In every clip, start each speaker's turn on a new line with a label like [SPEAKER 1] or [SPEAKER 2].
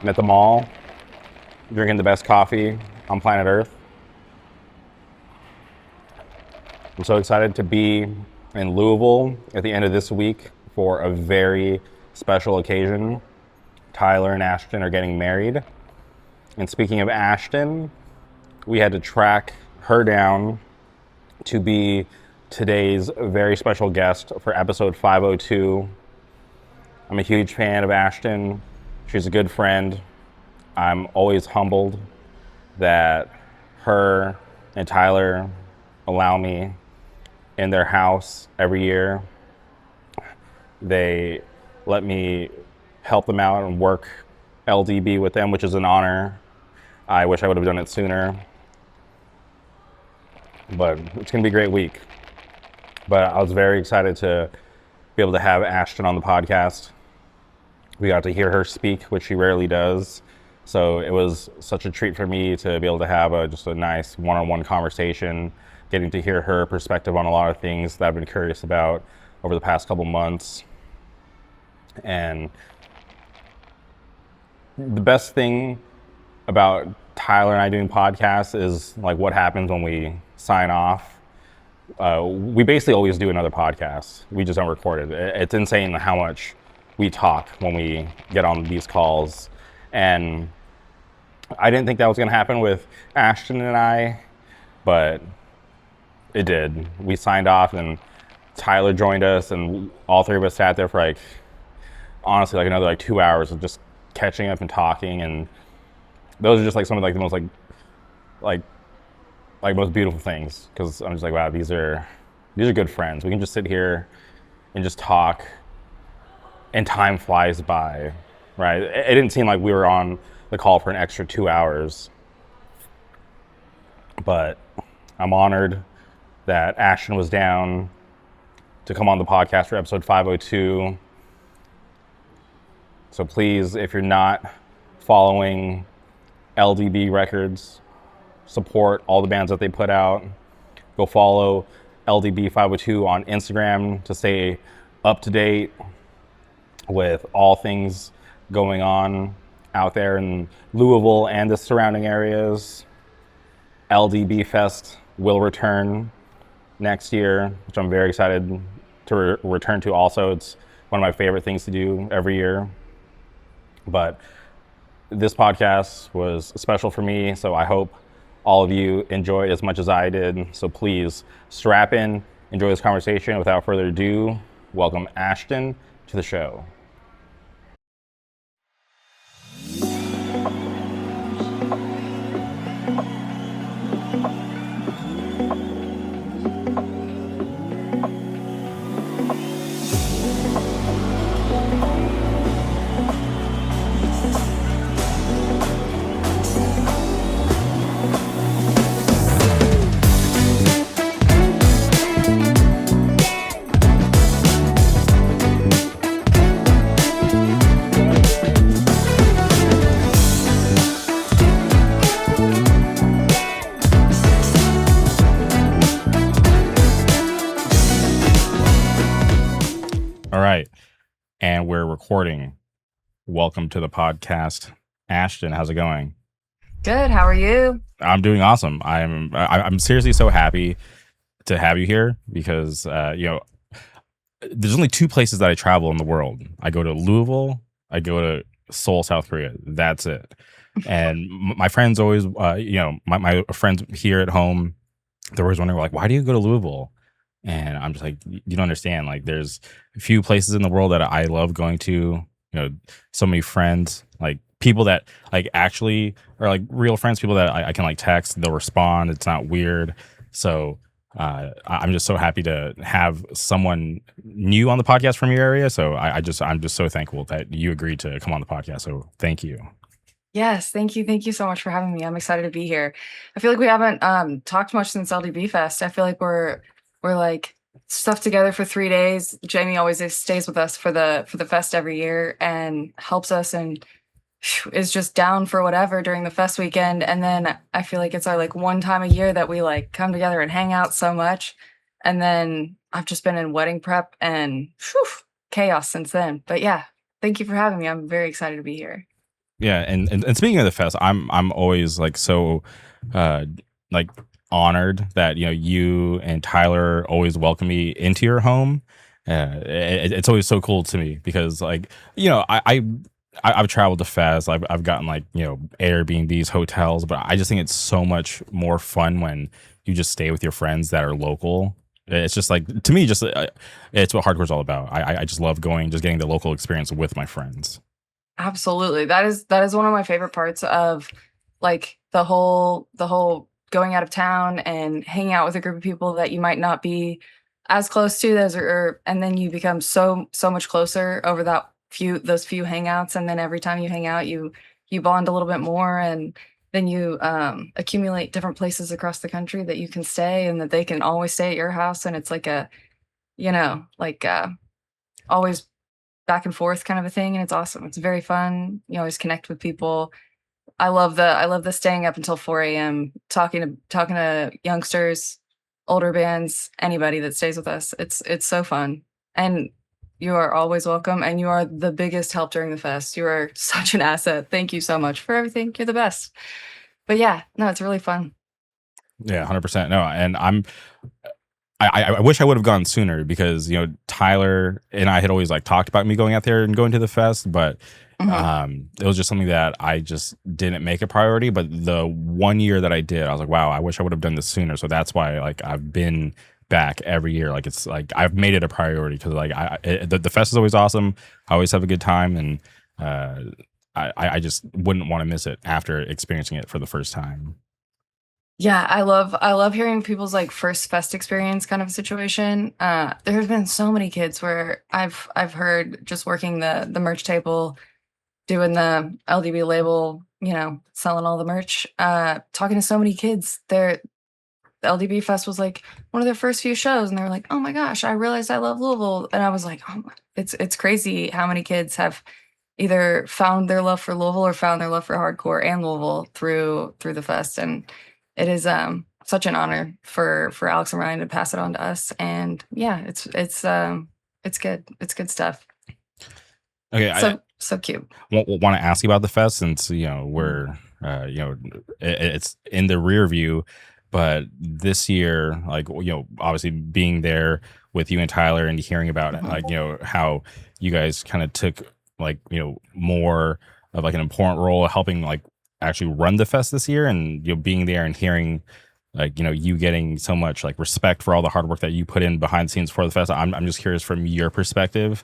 [SPEAKER 1] I'm at the mall, drinking the best coffee on planet Earth. I'm so excited to be in Louisville at the end of this week for a very special occasion. Tyler and Ashton are getting married. And speaking of Ashton, we had to track her down to be today's very special guest for episode 502. I'm a huge fan of Ashton. She's a good friend. I'm always humbled that her and Tyler allow me in their house every year. They let me help them out and work LDB with them, which is an honor. I wish I would have done it sooner. But it's going to be a great week. But I was very excited to be able to have Ashton on the podcast. We got to hear her speak, which she rarely does. So it was such a treat for me to be able to have just a nice one-on-one conversation, getting to hear her perspective on a lot of things that I've been curious about over the past couple months. And the best thing about Tyler and I doing podcasts is like what happens when we sign off. We basically always do another podcast. We just don't record it. It's insane how much we talk when we get on these calls. And I didn't think that was going to happen with Ashton and I, but it did. We signed off and Tyler joined us, and all three of us sat there for honestly another 2 hours of just catching up and talking. And those are just some of the most most beautiful things, because I'm just wow, these are good friends. We can just sit here and just talk, and time flies by, right? It didn't seem like we were on the call for an extra 2 hours, but I'm honored that Ashton was down to come on the podcast for episode 502. So please, if you're not following LDB Records, support all the bands that they put out. Go follow LDB 502 on Instagram to stay up to date with all things going on out there in Louisville and the surrounding areas. LDB Fest will return next year, which I'm very excited to return to also. It's one of my favorite things to do every year. But this podcast was special for me, so I hope all of you enjoyed as much as I did. So please strap in, enjoy this conversation. Without further ado, welcome Ashton to the show. And we're recording. Welcome to the podcast. Ashton, how's it going?
[SPEAKER 2] Good. How are you?
[SPEAKER 1] I'm doing awesome. I'm seriously so happy to have you here because there's only two places that I travel in the world. I go to Louisville, I go to Seoul, South Korea. That's it. And my friends always my friends here at home, they're always wondering why do you go to Louisville? And I'm just you don't understand. There's a few places in the world that I love going to. So many friends, people that actually are real friends, people that I can text, they'll respond. It's not weird. So I'm just so happy to have someone new on the podcast from your area. So I'm just so thankful that you agreed to come on the podcast. So thank you.
[SPEAKER 2] Yes, thank you. Thank you so much for having me. I'm excited to be here. I feel like we haven't talked much since LDB Fest. I feel like we're stuffed together for 3 days. Jamie always stays with us for the fest every year and helps us and is just down for whatever during the fest weekend. And then I feel like it's our one time a year that we come together and hang out so much. And then I've just been in wedding prep and chaos since then. But yeah, thank you for having me. I'm very excited to be here.
[SPEAKER 1] Yeah, and speaking of the fest, I'm always like so uh like honored that you and Tyler always welcome me into your home. It's always so cool to me because like I've traveled to Fest. I've gotten like Airbnbs, hotels, but I just think it's so much more fun when you just stay with your friends that are local. It's just like to me, just it's what hardcore's all about. I just love going, just getting the local experience with my friends.
[SPEAKER 2] Absolutely. That is one of my favorite parts of like the whole going out of town and hanging out with a group of people that you might not be as close to those and then you become so much closer over those few hangouts, and then every time you hang out you bond a little bit more, and then you accumulate different places across the country that you can stay and that they can always stay at your house, and it's like a like always back and forth kind of a thing, and it's awesome. It's very fun. You always connect with people. I love the staying up until 4 a.m. talking to youngsters, older bands, anybody that stays with us. It's so fun. And you are always welcome, and you are the biggest help during the fest. You are such an asset. Thank you so much for everything. You're the best. But yeah, no, it's really fun.
[SPEAKER 1] Yeah, 100%. No, and I wish I would have gone sooner because Tyler and I had always like talked about me going out there and going to the fest, but
[SPEAKER 2] Mhm.
[SPEAKER 1] it was just something that I just didn't make a priority. But the 1 year that I did, I was like, wow, I wish I would have done this sooner. So that's why like I've been back every year. Like it's like I've made it a priority because like the fest is always awesome. I always have a good time, and uh, I just wouldn't want to miss it after experiencing it for the first time.
[SPEAKER 2] Yeah, I love hearing people's like first fest experience kind of situation. There's been so many kids where I've heard just working the merch table, doing the LDB label, selling all the merch, talking to so many kids. The LDB Fest was like one of their first few shows, and they were like, "Oh my gosh, I realized I love Louisville." And I was like, "Oh, it's crazy how many kids have either found their love for Louisville or found their love for hardcore and Louisville through the fest." And it is such an honor for Alex and Ryan to pass it on to us. And yeah, it's good. It's good stuff.
[SPEAKER 1] Okay, I
[SPEAKER 2] So cute.
[SPEAKER 1] want to ask you about the fest since
[SPEAKER 2] Mhm.
[SPEAKER 1] we're it's in the rear view, but this year, like obviously being there with you and Tyler and hearing about
[SPEAKER 2] Mhm.
[SPEAKER 1] like how you guys kind of took like more of like an important role helping like actually run the fest this year, and being there and hearing like you getting so much like respect for all the hard work that you put in behind the scenes for the fest. I'm just curious from your perspective,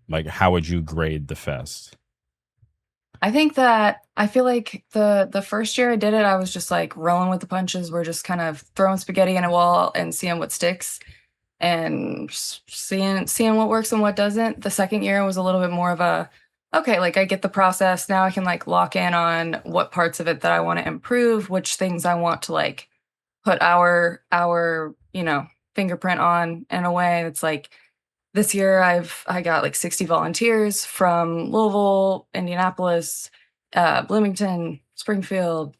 [SPEAKER 1] like how would you grade the fest?
[SPEAKER 2] I think that I feel like the first year I did it, I was just like rolling with the punches. We're just kind of throwing spaghetti in a wall and seeing what sticks and seeing what works and what doesn't. The second year was a little bit more of a okay, like I get the process. Now I can like lock in on what parts of it that I want to improve, which things I want to like put our fingerprint on in a way. It's like this year I got like 60 volunteers from Louisville, Indianapolis, Bloomington, Springfield,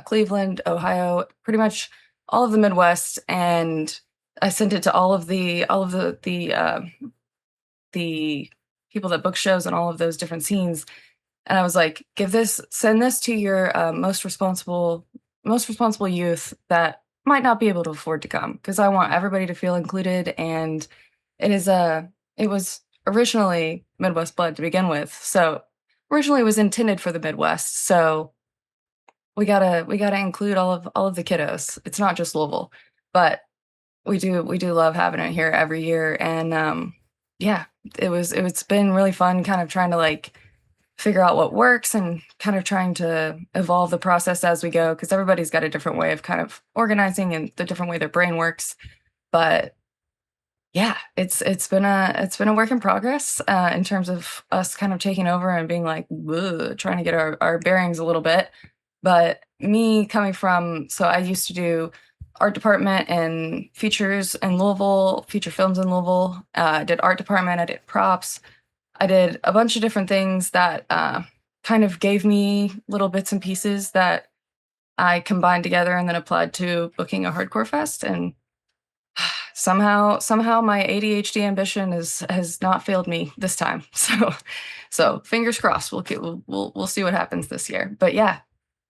[SPEAKER 2] Cleveland, Ohio, pretty much all of the Midwest, and I sent it to all of the people that book shows and all of those different scenes, and I was like, send this to your most responsible youth that might not be able to afford to come, because I want everybody to feel included. And it was originally Midwest Blood to begin with, so originally it was intended for the Midwest. So we gotta include all of the kiddos. It's not just Louisville, but we do love having it here every year. And yeah, it's been really fun, kind of trying to like figure out what works and kind of trying to evolve the process as we go, because everybody's got a different way of kind of organizing and the different way their brain works. But yeah, it's been a work in progress, in terms of us kind of taking over and being like, "Ugh," trying to get our bearings a little bit. But me coming from, so I used to do art department and features in Louisville, feature films in Louisville. I did art department, I did props, I did a bunch of different things that kind of gave me little bits and pieces that I combined together and then applied to booking a hardcore fest. And somehow my ADHD ambition has not failed me this time. So fingers crossed. We'll see what happens this year. But yeah,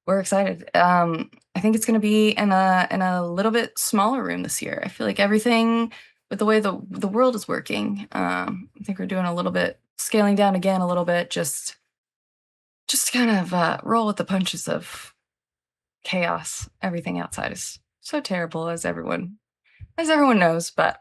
[SPEAKER 2] we're excited. I think it's going to be in a little bit smaller room this year. I feel like everything with the way the world is working. I think we're doing a little bit scaling down again a little bit, just to kind of roll with the punches of chaos. Everything outside is so terrible, as everyone knows. But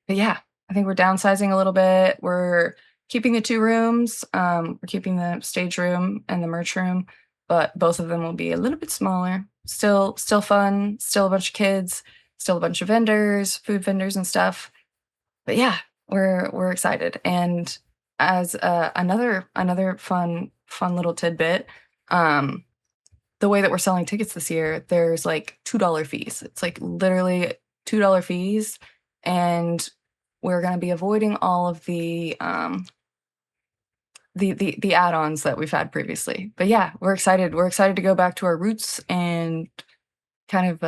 [SPEAKER 2] yeah, I think we're downsizing a little bit. We're keeping the 2 rooms. We're keeping the stage room and the merch room, but both of them will be a little bit smaller. Still fun. Still a bunch of kids. Still a bunch of vendors, food vendors and stuff. But yeah, we're excited. And as another fun little tidbit, the way that we're selling tickets this year, there's like $2 fees. It's like literally $2 fees, and we're going to be avoiding all of the add-ons that we've had previously. But yeah, we're excited. We're excited to go back to our roots and kind of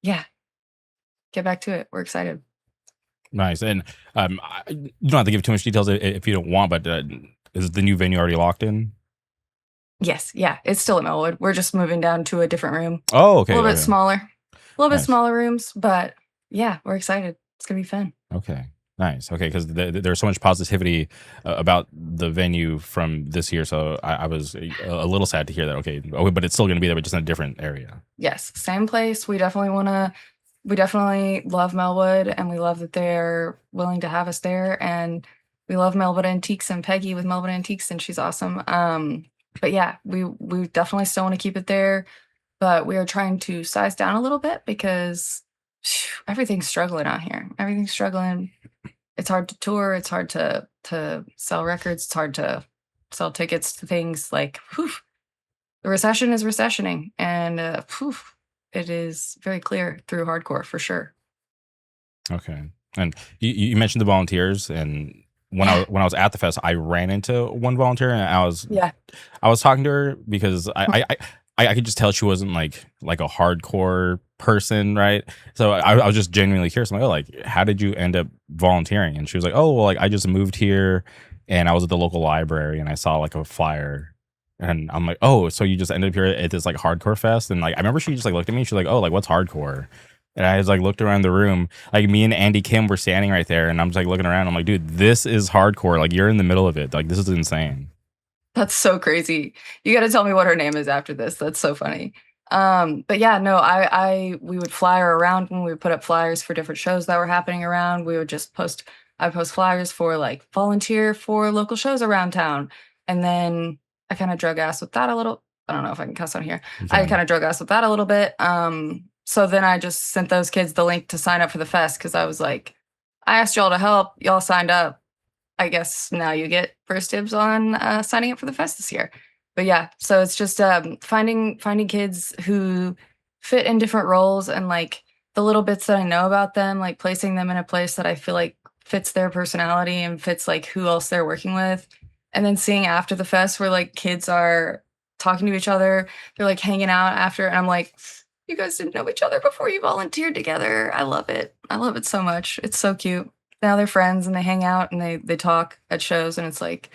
[SPEAKER 2] get back to it. We're excited.
[SPEAKER 1] Nice. And you don't have to give too much details if you don't want, but is the new venue already locked in?
[SPEAKER 2] Yes, yeah, it's still at Melwood. We're just moving down to a different room.
[SPEAKER 1] Oh, okay.
[SPEAKER 2] A little bit smaller. A little
[SPEAKER 1] Nice.
[SPEAKER 2] bit smaller rooms, but yeah, we're excited. It's going to be fun.
[SPEAKER 1] Okay. Nice. Okay, because there's so much positivity about the venue from this year, so I was a little sad to hear that. Okay, but it's still going to be there, but just in a different area.
[SPEAKER 2] Yes, same place. We definitely love Melwood, and we love that they're willing to have us there, and we love Melwood Antiques and Peggy with Melwood Antiques, and she's awesome. But yeah, we definitely still want to keep it there, but we are trying to size down a little bit because everything's struggling out here. Everything's struggling. It's hard to tour. It's hard to sell records. It's hard to sell tickets to things. Like, the recession is recessioning, and it is very clear through hardcore for sure.
[SPEAKER 1] Okay. And you mentioned the volunteers, and when I was at the fest, I ran into one volunteer, and I was talking to her because I could just tell she wasn't like a hardcore person, right? So I was just genuinely curious. I'm like, oh, how did you end up volunteering? And she was like, oh, well, like I just moved here, and I was at the local library, and I saw like a flyer, and I'm like, oh, so you just ended up here at this like hardcore fest? And like I remember she just like looked at me, and she was like, oh, like what's hardcore? And I was like looked around the room, like me and Andy Kim were standing right there, and I'm just like looking around. I'm like, dude, this is hardcore. Like you're in the middle of it. Like this is insane.
[SPEAKER 2] That's so crazy. You got to tell me what her name is after this. That's so funny. But yeah, no, we would flyer around when we would put up flyers for different shows that were happening around. We would just I post flyers for like volunteer for local shows around town. And then I kind of drug ass with that a little. I don't know if I can cuss on here. I kind of drug ass with that a little bit. So then I just sent those kids the link to sign up for the fest because I was like, I asked y'all to help. Y'all signed up. I guess now you get first dibs on signing up for the fest this year. But yeah, so it's just finding kids who fit in different roles, and like the little bits that I know about them, like placing them in a place that I feel like fits their personality and fits like who else they're working with. And then seeing after the fest where like kids are talking to each other, they're like hanging out after, and I'm like, you guys didn't know each other before you volunteered together. I love it. I love it so much. It's so cute. Now they're friends and they hang out and they talk at shows, and it's like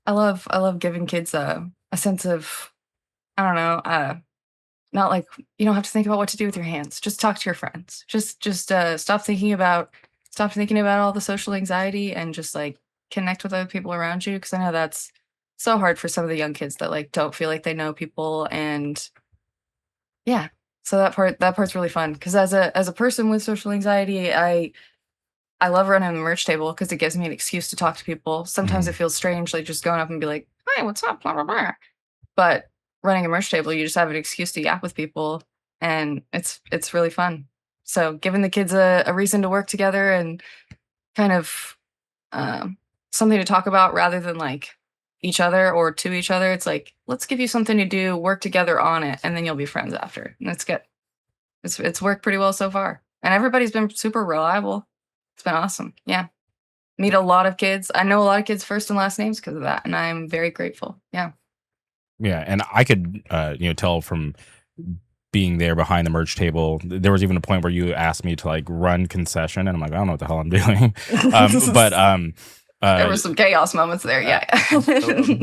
[SPEAKER 2] I love giving kids a sense of, I don't know, not like you don't have to think about what to do with your hands. Just talk to your friends. Just stop thinking about all the social anxiety and just like connect with other people around you, because I know that's so hard for some of the young kids that like don't feel like they know people. And yeah, so that part's really fun because as a person with social anxiety, I love running the merch table because it gives me an excuse to talk to people. Sometimes it feels strange, like just going up and be like, "Hi, what's up?" Blah blah blah. But running a merch table, you just have an excuse to yap with people, and it's really fun. So giving the kids a reason to work together and kind of something to talk about rather than like each other or to each other. It's like, let's give you something to do, work together on it, and then you'll be friends after. And that's good. It's worked pretty well so far, and everybody's been super reliable. It's been awesome. Yeah. Meet a lot of kids. I know a lot of kids' first and last names because of that, and I'm very grateful. Yeah.
[SPEAKER 1] Yeah, and I could tell from being there behind the merch table. There was even a point where you asked me to like run concession, and I'm like, I don't know what the hell I'm doing. But
[SPEAKER 2] there were some chaos moments there, yeah.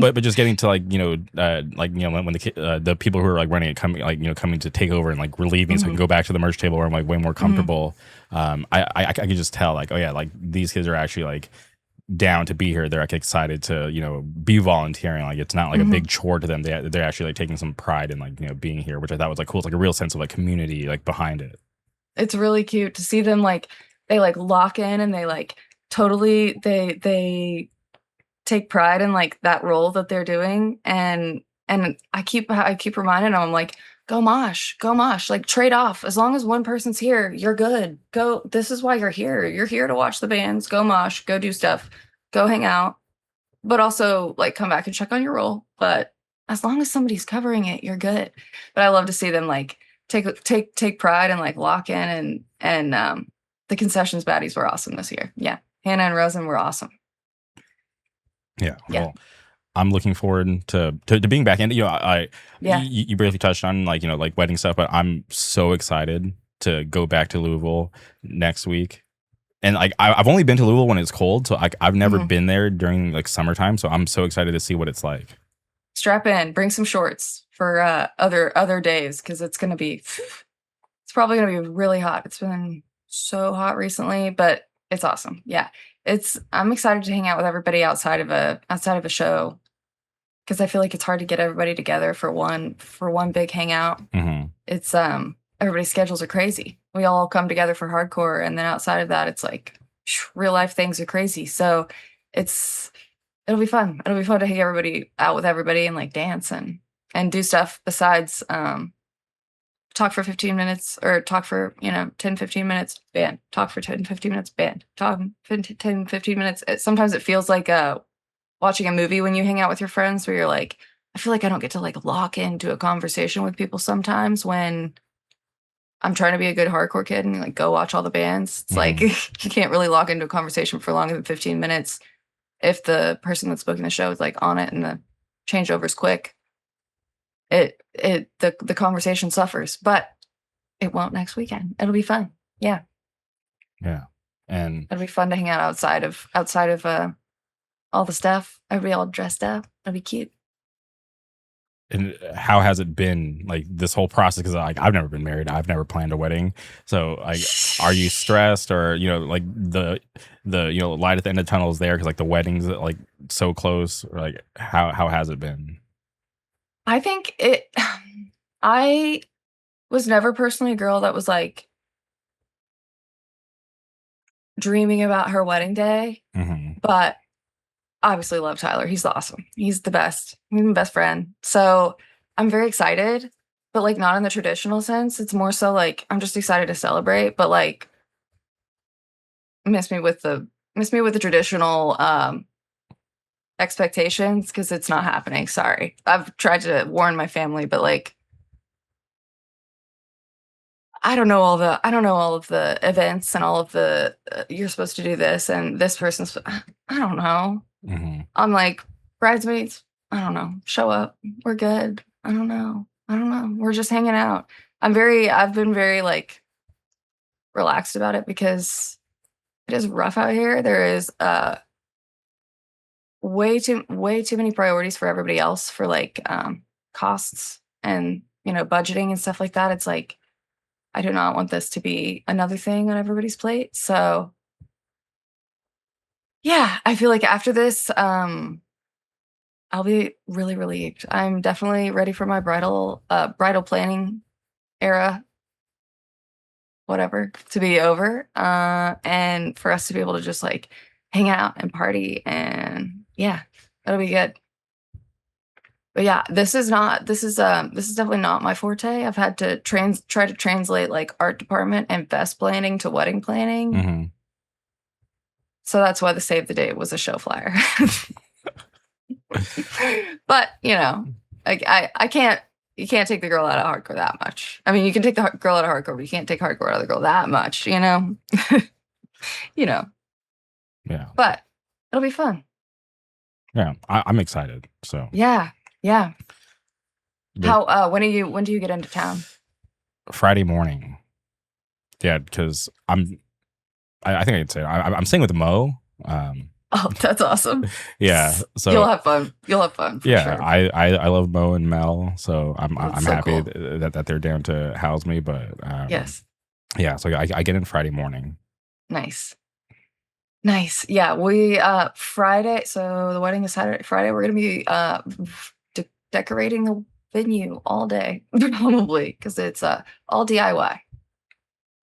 [SPEAKER 1] but just getting to like like when the people who are like running it coming to take over and like relieve me so I can go back to the merch table where I'm like way more comfortable. I could just tell like, oh yeah, like these kids are actually like down to be here. They're like excited to be volunteering. Like it's not like a big chore to them. They're actually like taking some pride in like being here, which I thought was like cool. It's like a real sense of like community like behind it.
[SPEAKER 2] It's really cute to see them like they like lock in and they like totally they take pride in like that role that they're doing, and I keep reminding them, I'm like, go mosh, like trade off. As long as one person's here, you're good. Go. This is why you're here. You're here to watch the bands. Go mosh. Go do stuff. Go hang out. But also like come back and check on your role. But as long as somebody's covering it, you're good. But I love to see them like take pride and like lock in, and the concessions baddies were awesome this year. Yeah, Hannah and Rosen were awesome.
[SPEAKER 1] Yeah. Well, I'm looking forward to being back in. You briefly touched on like like wedding stuff, but I'm so excited to go back to Louisville next week. And like I've only been to Louisville when it's cold, so I've never been there during like summertime. So I'm so excited to see what it's like.
[SPEAKER 2] Strap in, bring some shorts for other days because it's probably gonna be really hot. It's been so hot recently, but it's awesome. Yeah, I'm excited to hang out with everybody outside of a show. Because I feel like it's hard to get everybody together for one big hangout. It's everybody's schedules are crazy. We all come together for hardcore, and then outside of that, it's like real life things are crazy. So it'll be fun. It'll be fun to hang everybody out with everybody and like dance and do stuff besides talk for 15 minutes or talk for 10-15 minutes band. Talk for 10-15 minutes band. Talk 10-15 minutes. Sometimes it feels like watching a movie when you hang out with your friends where you're like, I feel like I don't get to like lock into a conversation with people sometimes when I'm trying to be a good hardcore kid and like go watch all the bands. It's like you can't really lock into a conversation for longer than 15 minutes if the person that's booking the show is like on it and the changeover's quick. The conversation suffers, but it won't next weekend. It'll be fun. Yeah.
[SPEAKER 1] Yeah. And
[SPEAKER 2] it'll be fun to hang out outside of all the stuff. Everybody all dressed up. That'd be cute.
[SPEAKER 1] And how has it been like this whole process? Because like I've never been married. I've never planned a wedding. So like, are you stressed or like the light at the end of the tunnel is there because like the wedding's like so close? Or like how has it been?
[SPEAKER 2] I think I was never personally a girl that was like dreaming about her wedding day, but obviously love Tyler. He's awesome. He's the best. He's my best friend. So I'm very excited, but like not in the traditional sense. It's more so like I'm just excited to celebrate, but like miss me with the traditional expectations because it's not happening. Sorry. I've tried to warn my family, but like I don't know all of the events and all of the you're supposed to do this and this person's I don't know. I'm like, bridesmaids, I don't know. Show up. We're good. I don't know. We're just hanging out. I've been very like relaxed about it because it is rough out here. There is way too many priorities for everybody else for like costs and budgeting and stuff like that. It's like I do not want this to be another thing on everybody's plate. So yeah, I feel like after this, I'll be really relieved. I'm definitely ready for my bridal planning era, whatever, to be over, and for us to be able to just like hang out and party, and yeah, that'll be good. But yeah, this is definitely not my forte. I've had to try to translate like art department and fest planning to wedding planning. So that's why the save the date was a show flyer. But like I can't. You can't take the girl out of hardcore that much. I mean, you can take the girl out of hardcore, but you can't take hardcore out of the girl that much. Yeah. But it'll be fun.
[SPEAKER 1] Yeah, I'm excited. So
[SPEAKER 2] yeah. How when do you get into town?
[SPEAKER 1] Friday morning. Yeah, because I think I can say it. I'm staying with Mo.
[SPEAKER 2] Oh, that's awesome.
[SPEAKER 1] Yeah,
[SPEAKER 2] You'll
[SPEAKER 1] so
[SPEAKER 2] have fun. You'll have fun for
[SPEAKER 1] yeah,
[SPEAKER 2] sure.
[SPEAKER 1] I love Mo and Mel, so
[SPEAKER 2] That's
[SPEAKER 1] I'm
[SPEAKER 2] so
[SPEAKER 1] happy
[SPEAKER 2] cool.
[SPEAKER 1] that they're down to house me. But
[SPEAKER 2] Yes.
[SPEAKER 1] yeah, so I get in Friday morning.
[SPEAKER 2] Nice. Nice. Yeah, we Friday, so the wedding is Saturday. Friday we're gonna be decorating the venue all day, probably, because it's all DIY.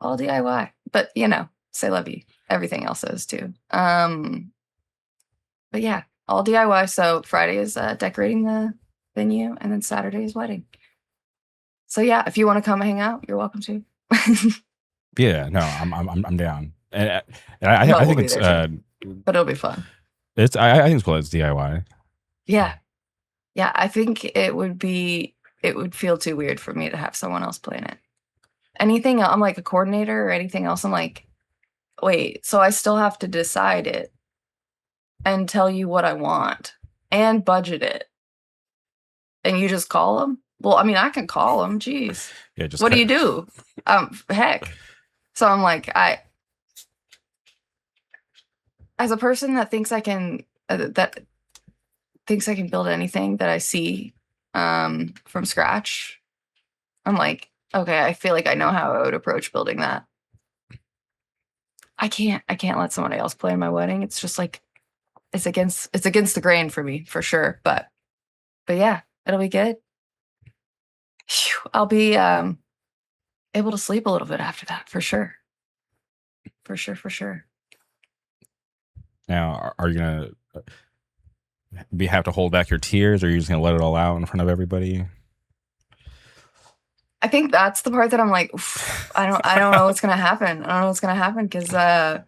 [SPEAKER 2] All DIY. But you know, say love you. Everything else is too. But yeah, all DIY. So Friday is decorating the venue, and then Saturday is wedding. So yeah, if you want to come hang out, you're welcome to.
[SPEAKER 1] Yeah, no, I'm down, and
[SPEAKER 2] No,
[SPEAKER 1] I
[SPEAKER 2] we'll
[SPEAKER 1] think
[SPEAKER 2] be
[SPEAKER 1] it's
[SPEAKER 2] there too. But it'll be fun.
[SPEAKER 1] I think it's cool. It's DIY.
[SPEAKER 2] Yeah. Yeah, I think it would feel too weird for me to have someone else plan it. Anything I'm like a coordinator or anything else, I'm like, wait, so I still have to decide it and tell you what I want and budget it. And you just call them? Well, I mean, I can call them. Geez.
[SPEAKER 1] Yeah, just
[SPEAKER 2] What do you do? Heck. So I'm like, as a person that thinks I can build anything that I see from scratch, I'm like, okay, I feel like I know how I would approach building that. I can't let somebody else plan my wedding. It's just like it's against the grain for me, for sure. But yeah, it'll be good. Phew, I'll be able to sleep a little bit after that, for sure. For sure.
[SPEAKER 1] Now, are you gonna have to hold back your tears, or are you just gonna let it all out in front of everybody?
[SPEAKER 2] I think that's the part that I'm like, oof, I don't know what's gonna happen. I don't know what's gonna happen because I'm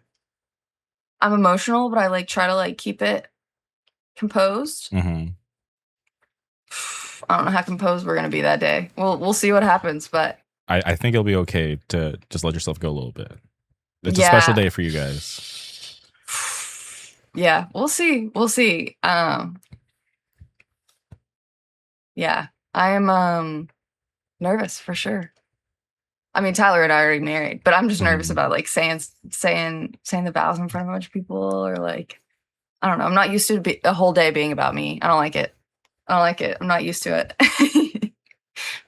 [SPEAKER 2] emotional, but I like try to like keep it composed.
[SPEAKER 1] Mm-hmm.
[SPEAKER 2] I don't know how composed we're gonna be that day. We'll see what happens, but
[SPEAKER 1] I think it'll be okay to just let yourself go a little bit. It's a special day for you guys.
[SPEAKER 2] Yeah, we'll see. Yeah, I am nervous for sure. I mean, Tyler and I are already married, but I'm just nervous about like saying the vows in front of a bunch of people, or like, I don't know. I'm not used to a whole day being about me. I don't like it. I'm not used to it. But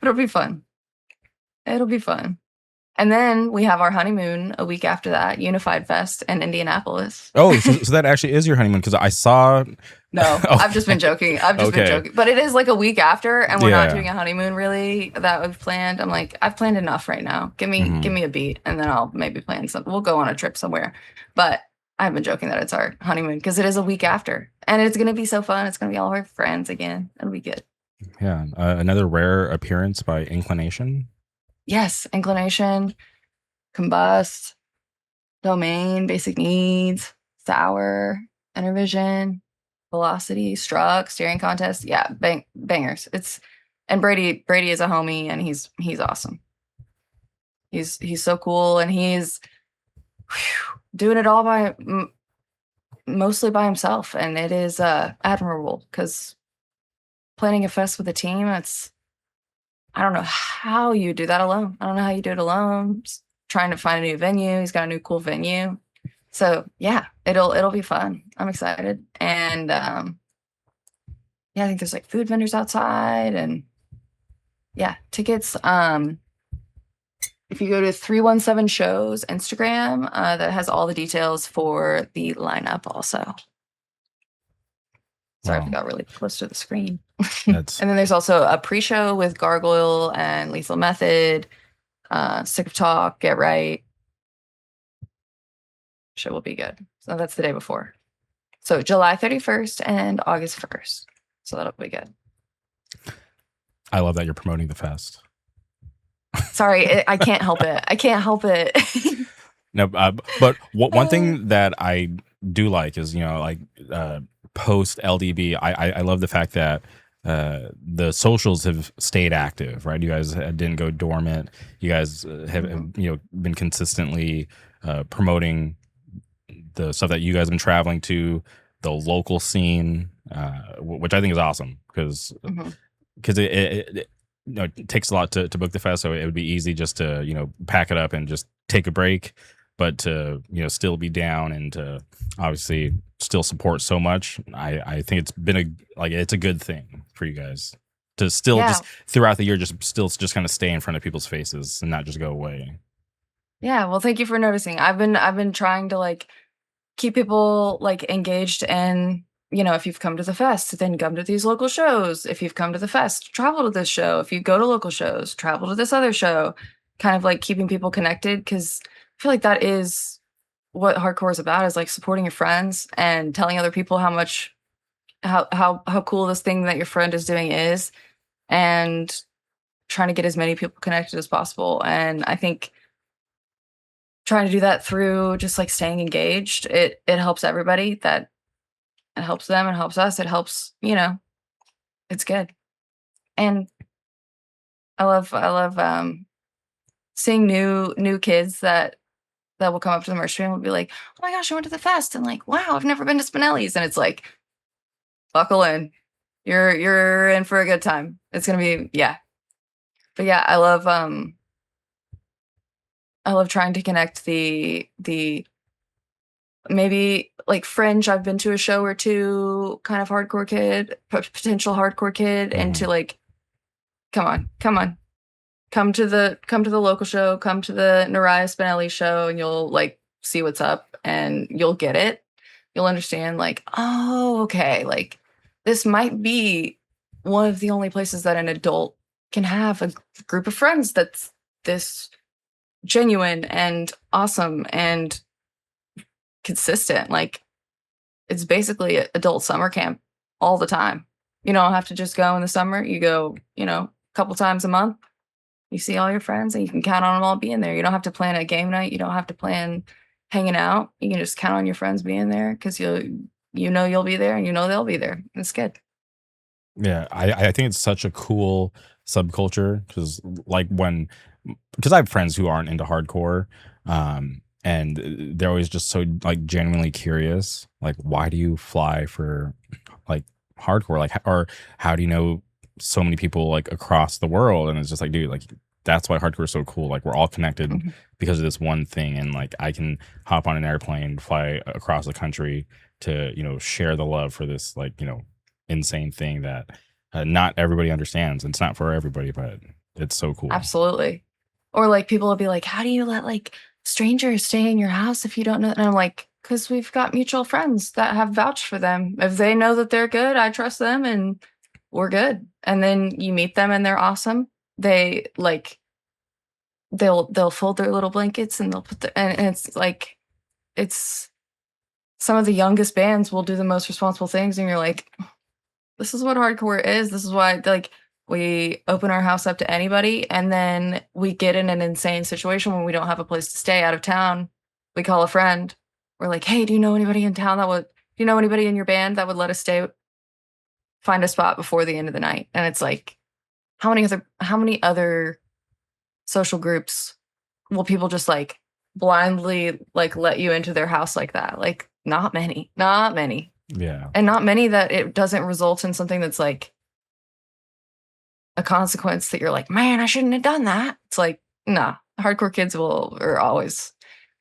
[SPEAKER 2] it'll be fun. And then we have our honeymoon a week after that, Unified Fest in Indianapolis.
[SPEAKER 1] Oh, so that actually is your honeymoon, because I saw.
[SPEAKER 2] No, okay. I've just been joking. But it is like a week after, and we're not doing a honeymoon really that we've planned. I'm like, I've planned enough right now. Give me a beat, and then I'll maybe plan something. We'll go on a trip somewhere. But I've been joking that it's our honeymoon because it is a week after, and it's gonna be so fun. It's gonna be all our friends again. It'll be good.
[SPEAKER 1] Yeah, another rare appearance by Inclination.
[SPEAKER 2] Yes, Inclination, Combust, Domain, Basic Needs, Sour, Intervision, Velocity, Struck, Steering Contest. Yeah, bangers. And Brady is a homie, and he's awesome. He's so cool, and he's doing it all mostly by himself, and it is admirable because planning a fest with a team, I don't know how you do that alone. I don't know how you do it alone. Just trying to find a new venue. He's got a new cool venue. So yeah, it'll be fun. I'm excited. And yeah, I think there's like food vendors outside, and yeah, tickets. If you go to 317 Shows Instagram, that has all the details for the lineup also. Sorry, if I got really close to the screen. And then there's also a pre-show with Gargoyle and Lethal Method, Sick of Talk, Get Right. Show will be good. So that's the day before. So July 31st and August 1st. So that'll be good.
[SPEAKER 1] I love that you're promoting the fest.
[SPEAKER 2] Sorry, I can't help it.
[SPEAKER 1] No, but one thing that I do like is, post LDB, I love the fact that the socials have stayed active, right? You guys didn't go dormant. You guys have been consistently promoting the stuff that you guys have been traveling to, the local scene, which I think is awesome because
[SPEAKER 3] it takes a lot to book the fest, so it would be easy just to pack it up and just take a break, but to still be down and to obviously still support so much. I think it's been it's a good thing for you guys to still just throughout the year just kind of stay in front of people's faces and not just go away.
[SPEAKER 2] Yeah, well, thank you for noticing. I've been trying to keep people engaged, and if you've come to the fest, then come to these local shows. If you've come to the fest, travel to this show. If you go to local shows, travel to this other show. Kind of keeping people connected, because I feel like that is what hardcore is about, is supporting your friends and telling other people how much how cool this thing that your friend is doing is, and trying to get as many people connected as possible. And I think trying to do that through just staying engaged, it helps everybody. That it helps them, it helps us, it helps, it's good. And I love seeing new kids that will come up to the merch and will be like, oh my gosh, I went to the fest, and wow, I've never been to Spinelli's. And it's buckle in, you're in for a good time. It's gonna be, yeah. But yeah, I love trying to connect the maybe fringe. I've been to a show or two, kind of hardcore kid, potential hardcore kid, into come on, come to the local show, come to the Naraya Spinelli show, and you'll see what's up, and you'll get it. You'll understand oh, okay, this might be one of the only places that an adult can have a group of friends that's this genuine and awesome and consistent. It's basically adult summer camp all the time. You don't have to just go in the summer. You go, a couple times a month. You see all your friends, and you can count on them all being there. You don't have to plan a game night. You don't have to plan hanging out. You can just count on your friends being there, because you'll be there, and they'll be there. It's good.
[SPEAKER 3] Yeah, I think it's such a cool subculture, because I have friends who aren't into hardcore, and they're always just so genuinely curious, why do you fly for hardcore, or how do you know so many people across the world? And it's just dude, that's why hardcore is so cool. We're all connected because of this one thing, and I can hop on an airplane, fly across the country to share the love for this insane thing that not everybody understands. It's not for everybody, but it's so cool.
[SPEAKER 2] Absolutely. Or people will be how do you let strangers stay in your house if you don't know? And I'm because we've got mutual friends that have vouched for them. If they know that they're good, I trust them, and we're good. And then you meet them, and they're awesome. They they'll fold their little blankets, and they'll put and it's some of the youngest bands will do the most responsible things, and you're this is what hardcore is. This is why we open our house up to anybody, and then we get in an insane situation when we don't have a place to stay out of town. We call a friend. We're hey, do you know anybody in town do you know anybody in your band that would let us find a spot before the end of the night? And it's how many other social groups will people just blindly let you into their house like that? Not many.
[SPEAKER 3] Yeah.
[SPEAKER 2] And not many that it doesn't result in something that's a consequence that you're man, I shouldn't have done that. It's nah, hardcore kids are always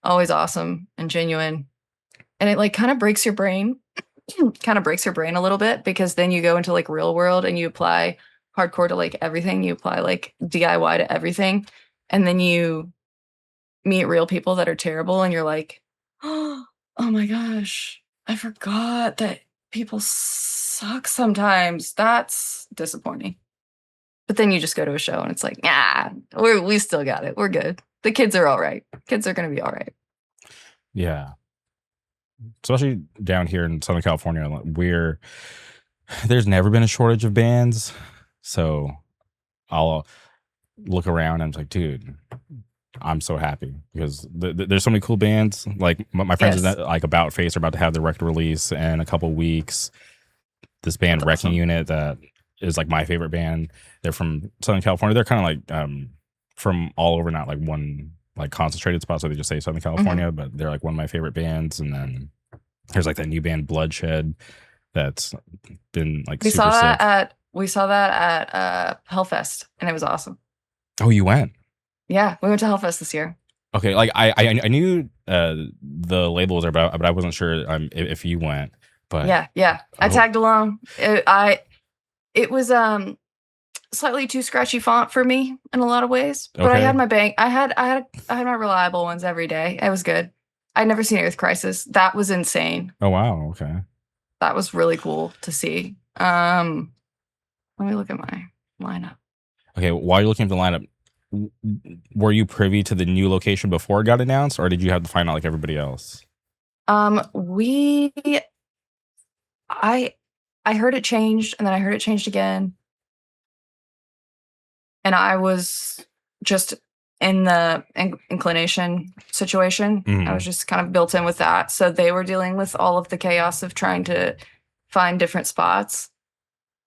[SPEAKER 2] awesome and genuine. And it kind of breaks your brain, a little bit, because then you go into real world, and you apply hardcore to everything. You apply DIY to everything, and then you meet real people that are terrible, and you're oh my gosh, I forgot that people suck sometimes. That's disappointing. But then you just go to a show, and it's we still got it. We're good. The kids are all right. Kids are going to be all right.
[SPEAKER 3] Yeah. Especially down here in Southern California, there's never been a shortage of bands. So I'll look around, and I'm dude, I'm so happy, because there's so many cool bands. My friends
[SPEAKER 2] Yes.
[SPEAKER 3] About Face are about to have their record release in a couple weeks. This band,
[SPEAKER 2] That's
[SPEAKER 3] Wrecking
[SPEAKER 2] awesome.
[SPEAKER 3] Unit, that is my favorite band. They're from Southern California. They're kind of from all over, not one concentrated spot, so they just say Southern California, but they're one of my favorite bands. And then there's that new band Bloodshed that's been
[SPEAKER 2] We
[SPEAKER 3] super
[SPEAKER 2] saw
[SPEAKER 3] sick.
[SPEAKER 2] that We saw that at Hellfest, and it was awesome.
[SPEAKER 3] Oh, you went?
[SPEAKER 2] Yeah, we went to Hellfest this year.
[SPEAKER 3] Okay, like I knew the label was there, but I wasn't sure if you went. But
[SPEAKER 2] Yeah. I tagged along. It was slightly too scratchy font for me in a lot of ways, but I
[SPEAKER 3] Okay.
[SPEAKER 2] had my I had my reliable ones every day. It was good. I'd never seen Earth Crisis. That was insane.
[SPEAKER 3] Oh wow, okay.
[SPEAKER 2] That was really cool to see. Let me look at my lineup.
[SPEAKER 3] Okay, while you're looking at the lineup, were you privy to the new location before it got announced, or did you have to find out like everybody else?
[SPEAKER 2] I heard it changed, and then I heard it changed again. And I was just in the inclination situation. I was just kind of built in with that. So they were dealing with all of the chaos of trying to find different spots.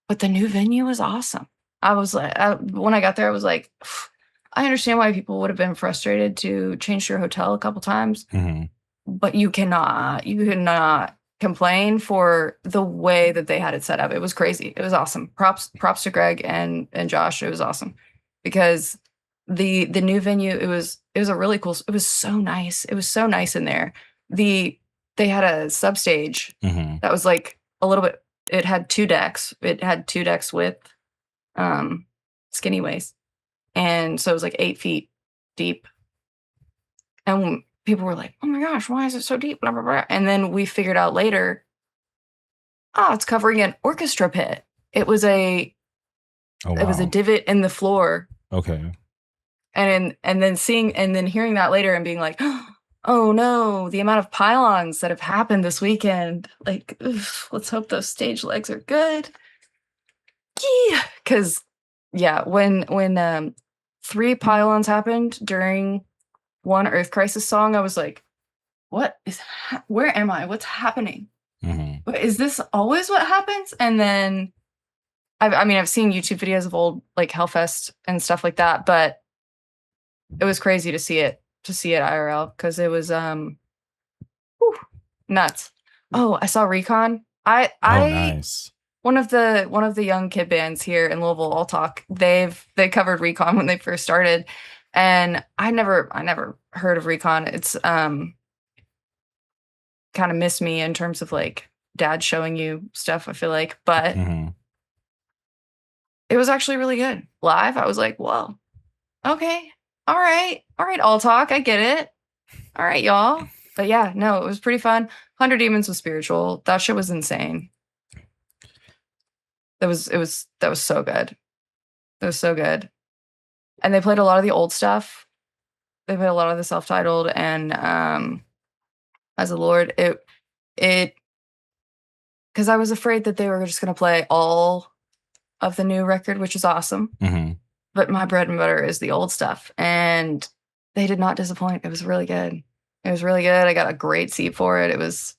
[SPEAKER 2] But the new venue was awesome. I was like, when I got there, I was like, I understand why people would have been frustrated to change your hotel a couple times, but you cannot complain for the way that they had it set up. It was crazy. It was awesome. Props to Greg and Josh. It was awesome because the new venue, it was a really cool, it was so nice. It was so nice in there. They had a substage that was like a little bit, it had 2 decks. It had 2 decks with skinny waist. And so it was like 8 feet deep. And people were like, oh my gosh, why is it so deep? Blah, blah, blah. And then we figured out later, it's covering an orchestra pit. It was a divot in the floor.
[SPEAKER 3] Okay.
[SPEAKER 2] And then hearing that later and being like, oh no, the amount of pylons that have happened this weekend. Like, oof, let's hope those stage legs are good. Yeah. Cause when 3 pylons happened during one Earth Crisis song, I was like, where am I? What's happening? Is this always what happens? And then I've seen YouTube videos of old like Hellfest and stuff like that, but it was crazy to see it IRL because it was nuts. Oh, I saw Recon.
[SPEAKER 3] Nice.
[SPEAKER 2] One of the young kid bands here in Louisville, All Talk, they covered Recon when they first started. And I never heard of Recon. It's kind of missed me in terms of like dad showing you stuff, I feel like. But it was actually really good. Live, I was like, whoa, okay. All right, All Talk, I get it. All right, y'all. But yeah, no, it was pretty fun. 100 Demons was spiritual. That shit was insane. That was so good. It was so good. And they played a lot of the old stuff. They played a lot of the self-titled and As a Lord. It because I was afraid that they were just gonna play all of the new record, which is awesome. But my bread and butter is the old stuff. And they did not disappoint. It was really good. I got a great seat for it. It was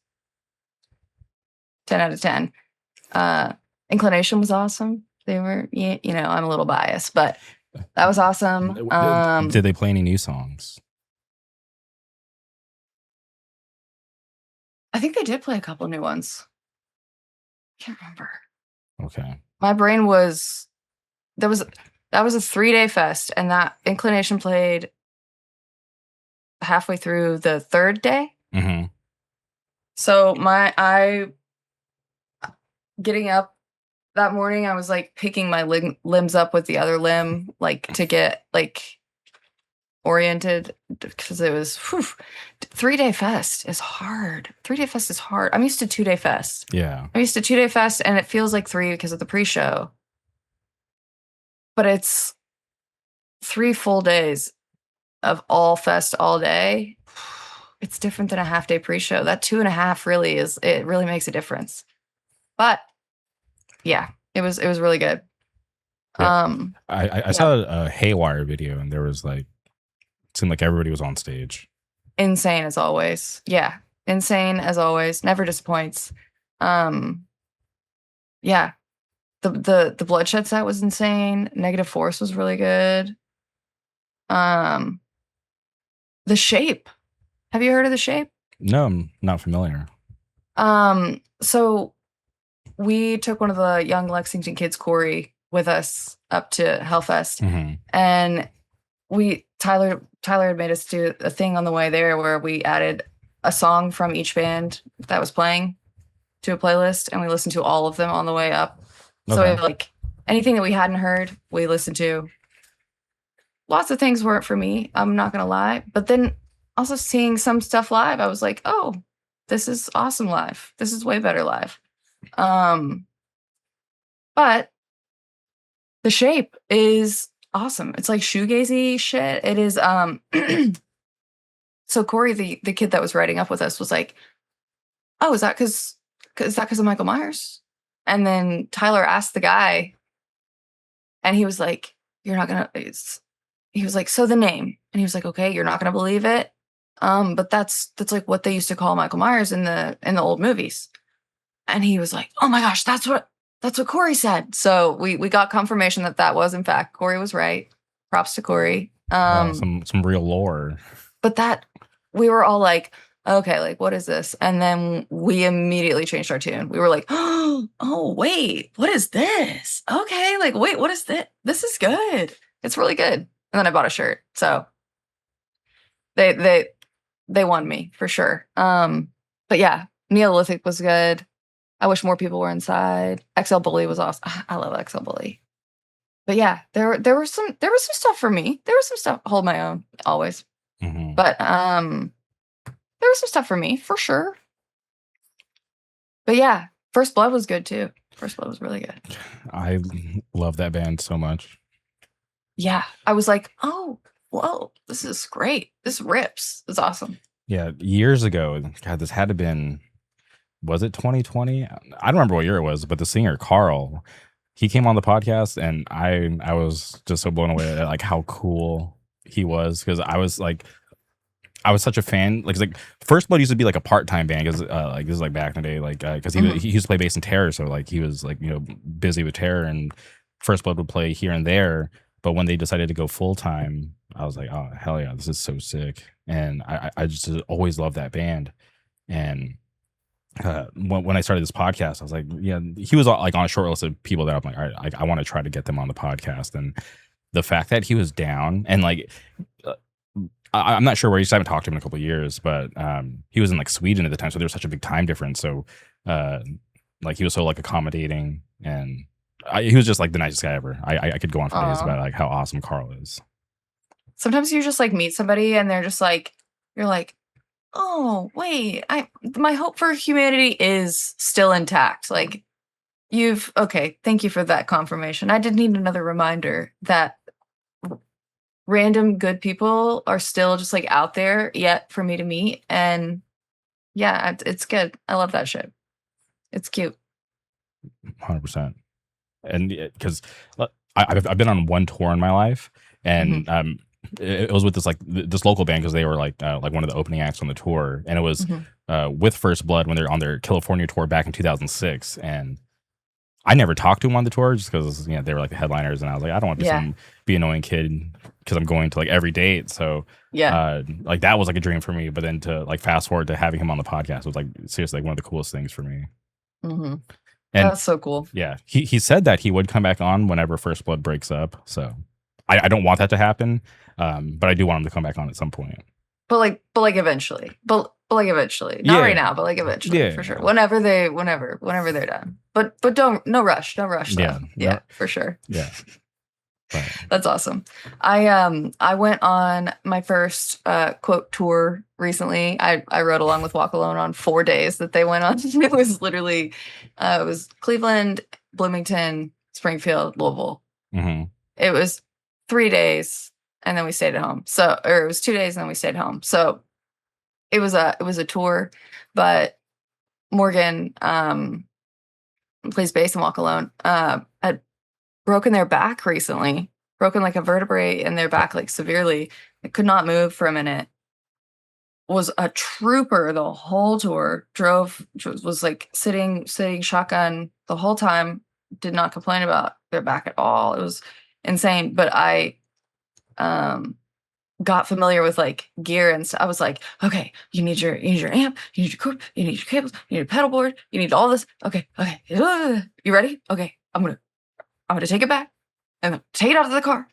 [SPEAKER 2] 10 out of 10. Inclination was awesome. They were, I'm a little biased, but that was awesome.
[SPEAKER 3] Did they play any new songs?
[SPEAKER 2] I think they did play a couple new ones. I can't remember.
[SPEAKER 3] Okay.
[SPEAKER 2] My brain was that was a 3-day fest, and that Inclination played halfway through the 3rd day. So getting up that morning, I was like picking my limbs up with the other limb, like to get like oriented, because it was 3-day fest is hard. 3-day fest is hard. I'm used to 2-day fest.
[SPEAKER 3] Yeah.
[SPEAKER 2] I'm used to 2-day fest, and it feels like 3 because of the pre-show. But it's 3 full days of all fest all day. It's different than a half-day pre-show. That 2.5 really makes a difference. But yeah, it was really good.
[SPEAKER 3] Yeah. I saw a Haywire video, and there was like, it seemed like everybody was on stage.
[SPEAKER 2] Insane as always. Yeah, insane as always. Never disappoints. Yeah, the Bloodshed set was insane. Negative Force was really good. The Shape. Have you heard of The Shape?
[SPEAKER 3] No, I'm not familiar.
[SPEAKER 2] So we took one of the young Lexington kids, Corey, with us up to Hellfest, and Tyler had made us do a thing on the way there where we added a song from each band that was playing to a playlist, and we listened to all of them on the way up. So like anything that we hadn't heard, we listened to. Lots of things weren't for me, I'm not gonna lie, but then also seeing some stuff live, I was like, oh, this is awesome live. This is way better live. But The Shape is awesome. It's like shoegazy shit. It is so Corey, the kid that was riding up with us, was like, oh, is that because of Michael Myers? And then Tyler asked the guy, and he was like, you're not gonna, he was like, so the name. And he was like, okay, you're not gonna believe it. But that's like what they used to call Michael Myers in the old movies. And he was like, oh my gosh, that's what Corey said. So we got confirmation that was in fact Corey was right. Props to Corey.
[SPEAKER 3] Some real lore.
[SPEAKER 2] But that we were all like, okay, like what is this? And then we immediately changed our tune. We were like, oh wait, what is this? Okay, like wait, what is this? This is good. It's really good. And then I bought a shirt. So they won me for sure. But yeah, Neolithic was good. I wish more people were inside. XL Bully was awesome. I love XL Bully. But yeah, there was some stuff for me. There was some stuff, hold my own always. But there was some stuff for me for sure. But yeah, First Blood was good too. First Blood was really good.
[SPEAKER 3] I love that band so much.
[SPEAKER 2] Yeah, I was like, oh, whoa, this is great. This rips. It's awesome.
[SPEAKER 3] Yeah, years ago, God, this had to have been, was it 2020? I don't remember what year it was, but the singer Carl, he came on the podcast, and I was just so blown away at like how cool he was, because I was such a fan. Like First Blood used to be like a part-time band, because like this is like back in the day, like because he used to play bass in Terror, so like he was like busy with Terror, and First Blood would play here and there. But when they decided to go full time, I was like, oh hell yeah, this is so sick. And I just always loved that band. And when I started this podcast, I was like, yeah, he was like on a short list of people that I'm like, all right, I want to try to get them on the podcast. And the fact that he was down, and like I'm not sure where he's, I haven't talked to him in a couple of years, but he was in like Sweden at the time, so there was such a big time difference. So like he was so like accommodating, and he was just like the nicest guy ever. I could go on for days about like how awesome Carl is. Sometimes you just like meet somebody and they're just like, you're like, oh wait, my hope for humanity is still intact. Like okay, thank you for that confirmation. I did need another reminder that random good people are still just like out there yet for me to meet. And yeah, it's good. I love that shit. It's cute. 100%. And because I've been on one tour in my life, and it was with this local band, because they were like one of the opening acts on the tour, and it was with First Blood when they're on their California tour back in 2006. And I never talked to them on the tour just because they were like the headliners, and I was like, I don't want to be an annoying kid because I'm going to like every date. So like that was like a dream for me. But then to like fast forward to having him on the podcast was like seriously like one of the coolest things for me. And that's so cool. Yeah, he said that he would come back on whenever First Blood breaks up. So I don't want that to happen, but I do want him to come back on at some point. But like eventually. But like eventually. Not right now, but like eventually, for sure. Whenever they're done. But no rush though. Yeah, for sure. Yeah. Right. That's awesome. I went on my first quote tour recently. I rode along with Walk Alone on 4 days that they went on. It was literally it was Cleveland, Bloomington, Springfield, Louisville. It was 3 days, and then we stayed at home. Or it was 2 days and then we stayed home. So it was a tour, but Morgan plays bass in Walk Alone. Had broken their back recently, broken like a vertebrae in their back, like severely. It could not move for a minute. Was a trooper the whole tour. Was like sitting shotgun the whole time. Did not complain about their back at all. It was insane. But I
[SPEAKER 2] got familiar with like gear and stuff. I was like, okay, you need your amp, you need your cord, you need your cables, you need a pedal board, you need all this. Okay. You ready? Okay. I'm gonna take it back and take it out of the car.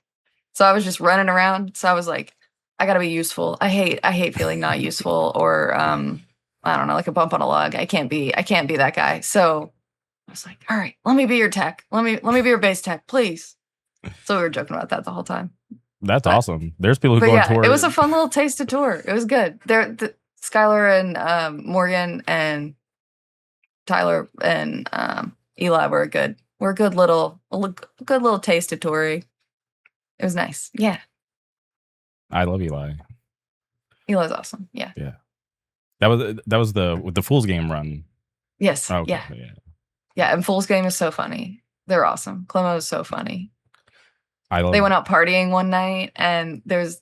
[SPEAKER 2] So I was just running around. So I was like, I gotta be useful. I hate feeling not useful or I don't know, like a bump on a log. I can't be that guy. So I was like, all right, let me be your tech. Let me be your bass tech, please. So we were joking about that the whole time.
[SPEAKER 3] That's awesome. There's people who
[SPEAKER 2] But
[SPEAKER 3] go on
[SPEAKER 2] yeah,
[SPEAKER 3] tour.
[SPEAKER 2] it was a fun little tasted tour. It was good. Skylar and Morgan and Tyler and Eli were a good little tasted tour. It was nice. Yeah.
[SPEAKER 3] I love Eli.
[SPEAKER 2] Eli's awesome. Yeah.
[SPEAKER 3] Yeah. That was the Fool's Game run.
[SPEAKER 2] Yes.
[SPEAKER 3] Oh, okay.
[SPEAKER 2] Yeah. Yeah. And Fool's Game is so funny. They're awesome. Clemo is so funny. They went out partying one night, and there's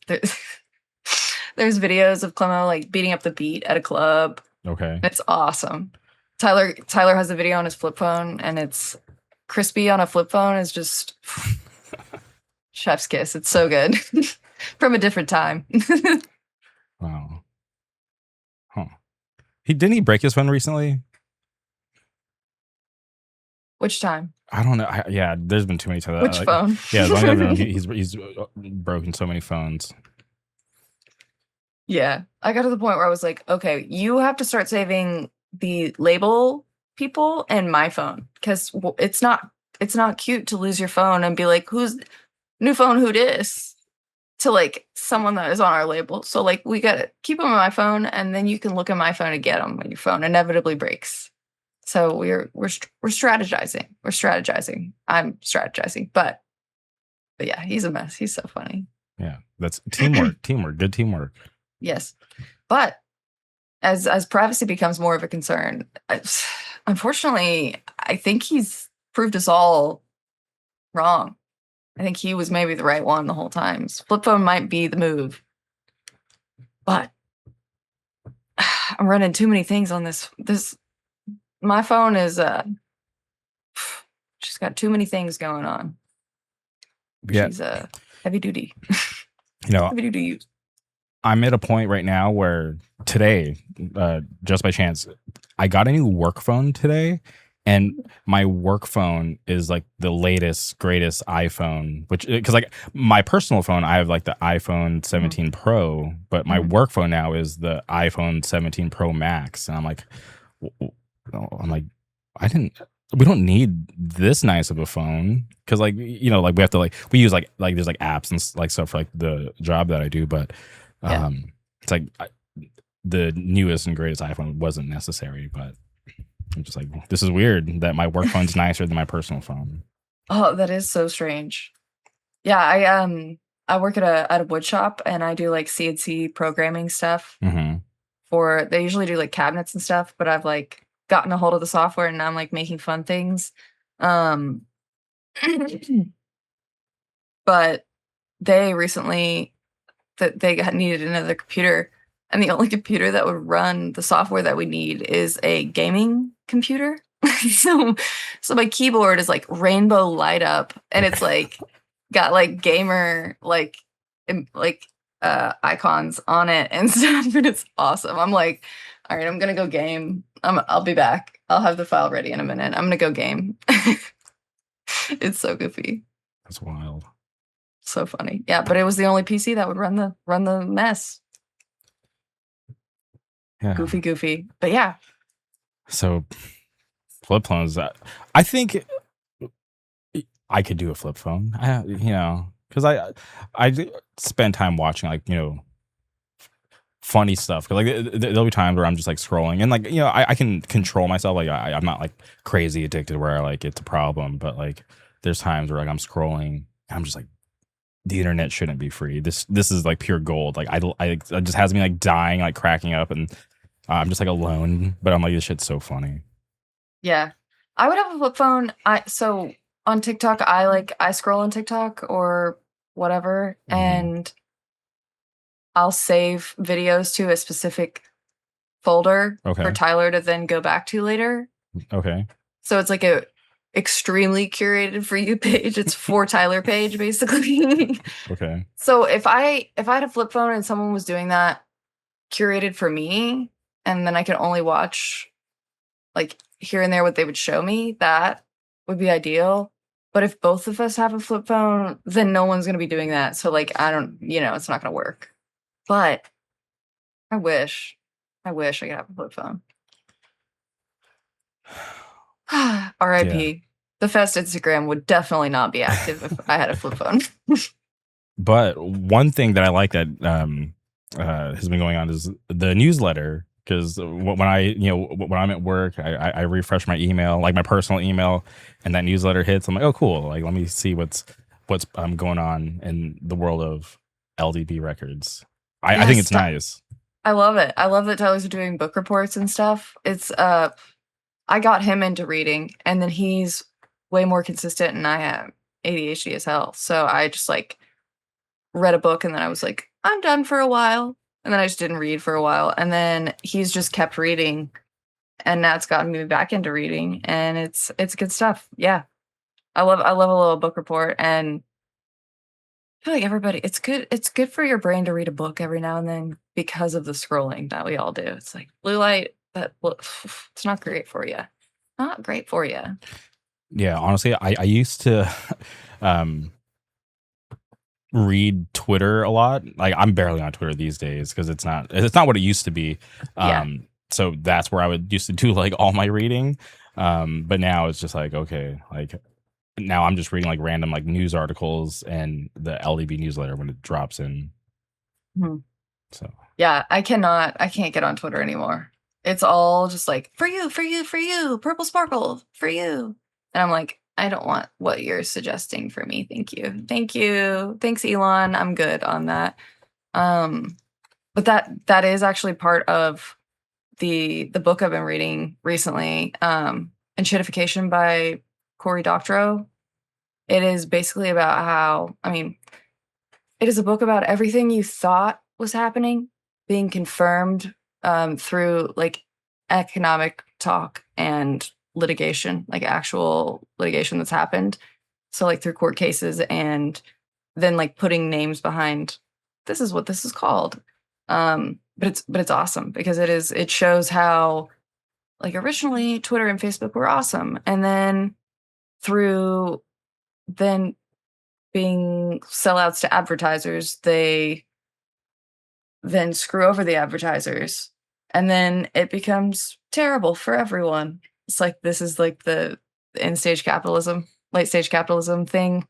[SPEAKER 2] videos of Clemo like beating up the beat at a club.
[SPEAKER 3] Okay.
[SPEAKER 2] It's awesome. Tyler has a video on his flip phone, and it's crispy on a flip phone is just chef's kiss. It's so good. From a different time.
[SPEAKER 3] Wow. Huh. Didn't he break his phone recently?
[SPEAKER 2] Which time?
[SPEAKER 3] I don't know. Yeah, there's been too many times.
[SPEAKER 2] Which phone?
[SPEAKER 3] Yeah, as long as I remember, he's broken so many phones.
[SPEAKER 2] Yeah, I got to the point where I was like, okay, you have to start saving the label people and my phone, because it's not cute to lose your phone and be like, who's new phone, who dis, to like someone that is on our label. So like we gotta keep them on my phone, and then you can look at my phone and get them when your phone inevitably breaks. So we're strategizing. We're strategizing. I'm strategizing, but yeah, he's a mess. He's so funny.
[SPEAKER 3] Yeah, that's teamwork. Good teamwork.
[SPEAKER 2] Yes, but as privacy becomes more of a concern, unfortunately, I think he's proved us all wrong. I think he was maybe the right one the whole time. Flip phone might be the move, but I'm running too many things on this. My phone is just got too many things going on.
[SPEAKER 3] Yeah,
[SPEAKER 2] she's heavy duty.
[SPEAKER 3] Heavy
[SPEAKER 2] duty use.
[SPEAKER 3] I'm at a point right now where today, just by chance, I got a new work phone today, and my work phone is like the latest, greatest iPhone. Which, because like my personal phone, I have like the iPhone 17 Pro, but my work phone now is the iPhone 17 Pro Max, and I'm like, we don't need this nice of a phone, because like we have to we use like there's like apps and like stuff for like the job that I do, but it's like the newest and greatest iPhone wasn't necessary, but I'm just like, this is weird that my work phone's nicer than my personal phone.
[SPEAKER 2] Oh, that is so strange. Yeah, I work at a wood shop, and I do like CNC programming stuff.
[SPEAKER 3] Mm-hmm.
[SPEAKER 2] They usually do like cabinets and stuff, but I've like gotten a hold of the software, and I'm like making fun things. But they recently needed another computer, and the only computer that would run the software that we need is a gaming computer. so my keyboard is like rainbow light up, and it's like got like gamer icons on it and stuff, and it's awesome. I'm like, all right, I'm gonna go game. I'll be back. I'll have the file ready in a minute. I'm gonna go game. It's so goofy.
[SPEAKER 3] That's wild.
[SPEAKER 2] So funny. Yeah, but it was the only PC that would run the mess.
[SPEAKER 3] Yeah.
[SPEAKER 2] Goofy. But yeah.
[SPEAKER 3] So flip phones, I think I could do a flip phone. Because I spend time watching funny stuff. Cause there'll be times where I'm just like scrolling, and I can control myself. Like I'm not like crazy addicted where like it's a problem, but like there's times where like I'm scrolling and I'm just like, the internet shouldn't be free. This is like pure gold. Like it just has me like dying, like cracking up, and I'm just like alone. But I'm like, this shit's so funny.
[SPEAKER 2] Yeah, I would have a flip phone. So on TikTok, I scroll on TikTok or whatever, and I'll save videos to a specific folder for Tyler to then go back to later.
[SPEAKER 3] Okay.
[SPEAKER 2] So it's like extremely curated for you page. It's for Tyler page, basically.
[SPEAKER 3] Okay.
[SPEAKER 2] So if I had a flip phone and someone was doing that curated for me, and then I could only watch like here and there what they would show me, that would be ideal. But if both of us have a flip phone, then no one's gonna be doing that. So like I don't, it's not gonna work. But I wish I could have a flip phone. R.I.P. The Fest Instagram would definitely not be active if I had a flip phone.
[SPEAKER 3] But one thing that I like that has been going on is the newsletter. Because when I'm at work, I refresh my email, like my personal email, and that newsletter hits. I'm like, oh, cool. Like, let me see what's going on in the world of LDB records. I think it's nice.
[SPEAKER 2] I love it. I love that Tyler's doing book reports and stuff. It's I got him into reading, and then he's way more consistent, and I have ADHD as hell. So I just like read a book, and then I was like, I'm done for a while. And then I just didn't read for a while. And then he's just kept reading. And that's gotten me back into reading. And it's good stuff. Yeah. I love a little book report. And I feel like everybody, it's good for your brain to read a book every now and then because of the scrolling that we all do. It's like blue light, it's not great for you. Not great for you.
[SPEAKER 3] Yeah, honestly, I used to read Twitter a lot. Like I'm barely on Twitter these days because it's not what it used to be. So that's where I would used to do like all my reading. But now it's just like, okay, like now I'm just reading like random like news articles and the LDB newsletter when it drops in.
[SPEAKER 2] Mm-hmm.
[SPEAKER 3] So
[SPEAKER 2] yeah, I can't get on Twitter anymore. It's all just like for you, purple sparkle for you. And I'm like, I don't want what you're suggesting for me. Thank you. Thanks, Elon. I'm good on that. But that is actually part of the book I've been reading recently, Enshittification by Cory Doctorow. It is basically about how, it is a book about everything you thought was happening being confirmed through like economic talk and litigation, like actual litigation that's happened. So like through court cases and then like putting names behind this is what this is called. But it's awesome because it shows how like originally Twitter and Facebook were awesome. And then through then being sellouts to advertisers, they then screw over the advertisers. And then it becomes terrible for everyone. It's like this is like the end stage capitalism, late stage capitalism thing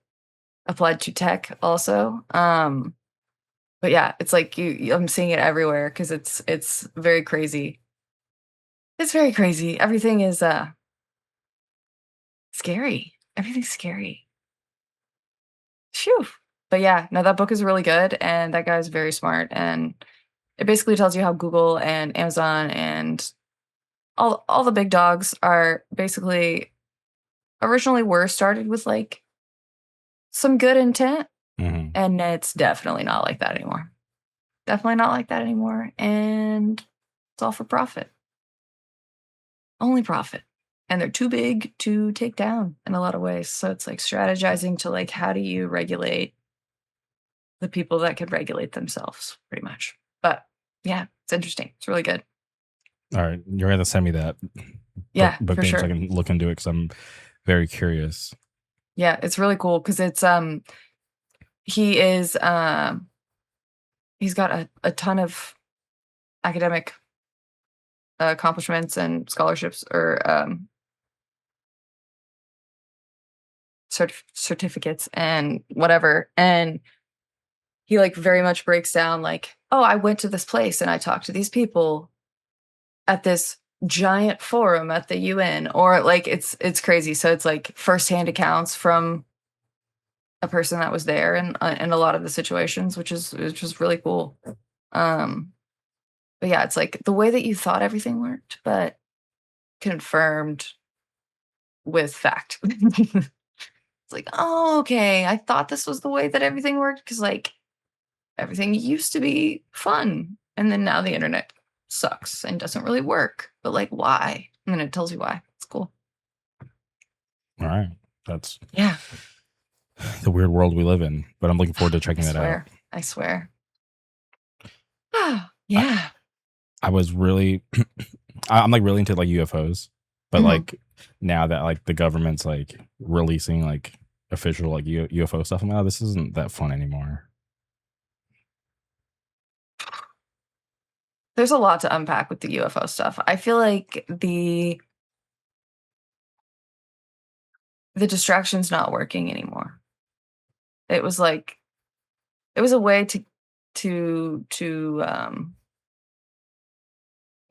[SPEAKER 2] applied to tech also. But yeah, it's like I'm seeing it everywhere because it's very crazy. It's very crazy. Everything is scary. Everything's scary. Phew. But yeah, no, that book is really good, and that guy's very smart, and it basically tells you how Google and Amazon and all the big dogs are basically originally were started with like some good intent, and it's definitely not like that anymore. Definitely not like that anymore, and it's all for profit. Only profit. And they're too big to take down in a lot of ways. So it's like strategizing to like how do you regulate the people that could regulate themselves, pretty much. But yeah, it's interesting. It's really good.
[SPEAKER 3] All right, you're gonna send me that.
[SPEAKER 2] Yeah,
[SPEAKER 3] book
[SPEAKER 2] for
[SPEAKER 3] names
[SPEAKER 2] sure.
[SPEAKER 3] so I can look into it because I'm very curious.
[SPEAKER 2] Yeah, it's really cool because it's he is he's got a ton of academic accomplishments and scholarships or certificates and whatever, and he like very much breaks down like, oh, I went to this place and I talked to these people at this giant forum at the UN, or like it's crazy. So it's like firsthand accounts from a person that was there and in a lot of the situations, which is really cool. But yeah, it's like the way that you thought everything worked, but confirmed with fact. It's like, oh, okay, I thought this was the way that everything worked because like everything used to be fun, and then now the internet sucks and doesn't really work. But like, why? And then it tells you why. It's cool.
[SPEAKER 3] All right. That's
[SPEAKER 2] Yeah.
[SPEAKER 3] the weird world we live in, but I'm looking forward to checking that out.
[SPEAKER 2] I swear.
[SPEAKER 3] I,
[SPEAKER 2] Yeah.
[SPEAKER 3] I was really, I'm like really into like UFOs, but
[SPEAKER 2] Mhm.
[SPEAKER 3] like now that like the government's like releasing like official like UFO stuff, I'm like, oh, this isn't that fun anymore.
[SPEAKER 2] There's a lot to unpack with the UFO stuff. I feel like the distraction's not working anymore. It was like it was a way to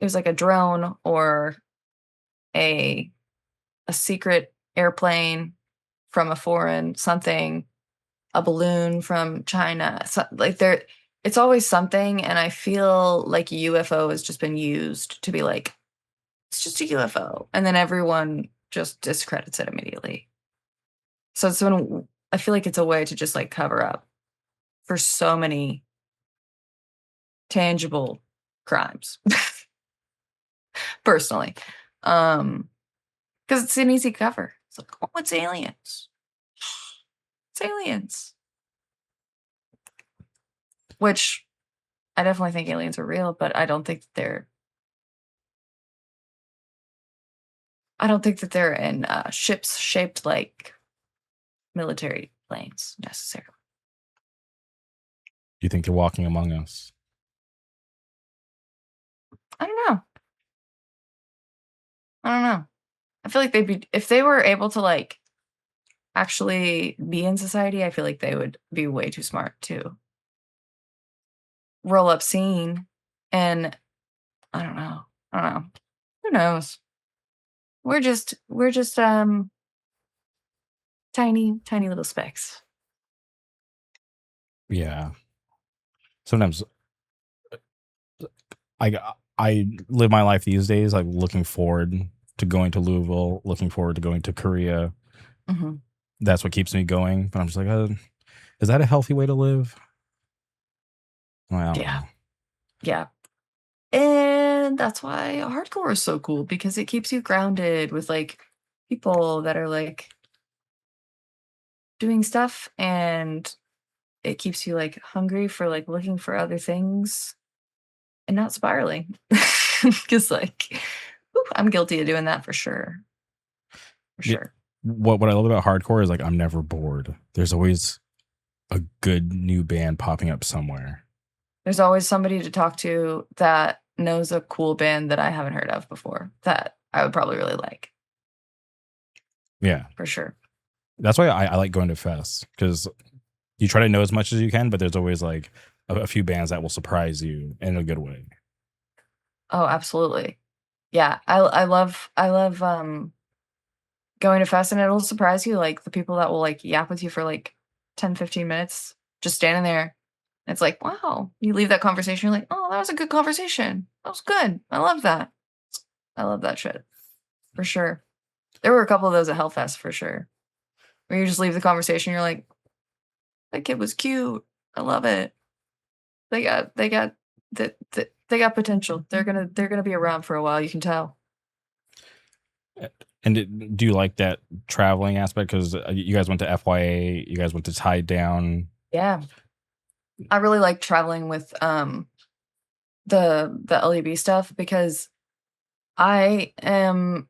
[SPEAKER 2] it was like a drone or a secret airplane from a foreign something, a balloon from China. So, like it's always something, and I feel like a UFO has just been used to be like, it's just a UFO, and then everyone just discredits it immediately. So I feel like it's a way to just like cover up for so many tangible crimes. Personally. Because it's an easy cover. It's like, oh, it's aliens. It's aliens. Which I definitely think aliens are real, but I don't think that they're in ships shaped like military planes necessarily.
[SPEAKER 3] Do you think they're walking among us?
[SPEAKER 2] I don't know. I feel like they'd be, if they were able to like actually be in society, I feel like they would be way too smart to roll up scene. And I don't know. Who knows? We're just tiny little specks.
[SPEAKER 3] Yeah. Sometimes I live my life these days like looking forward to going to Louisville, looking forward to going to Korea.
[SPEAKER 2] Mm-hmm.
[SPEAKER 3] That's what keeps me going. But I'm just like, is that a healthy way to live? Well, I don't know.
[SPEAKER 2] Yeah. And that's why hardcore is so cool, because it keeps you grounded with like people that are like doing stuff, and it keeps you like hungry for like looking for other things and not spiraling. Because like, I'm guilty of doing that for sure.
[SPEAKER 3] Yeah. What I love about hardcore is like I'm never bored. There's always a good new band popping up somewhere.
[SPEAKER 2] There's always somebody to talk to that knows a cool band that I haven't heard of before that I would probably really like.
[SPEAKER 3] Yeah.
[SPEAKER 2] For sure.
[SPEAKER 3] That's why I like going to fests, because you try to know as much as you can, but there's always like a few bands that will surprise you in a good way.
[SPEAKER 2] Oh, absolutely. Yeah. I love going to fest, and it'll surprise you, like the people that will like yap with you for like 10-15 minutes just standing there. It's like, wow, you leave that conversation, you're like, oh, that was a good conversation, that was good, I love that shit for sure. There were a couple of those at Hellfest for sure, where you just leave the conversation, you're like, that kid was cute, I love it, they got they got potential, they're gonna be around for a while, you can tell.
[SPEAKER 3] And do you like that traveling aspect? Because you guys went to FYA, you guys went to Tied Down.
[SPEAKER 2] Yeah, I really like traveling with the LEB stuff, because I am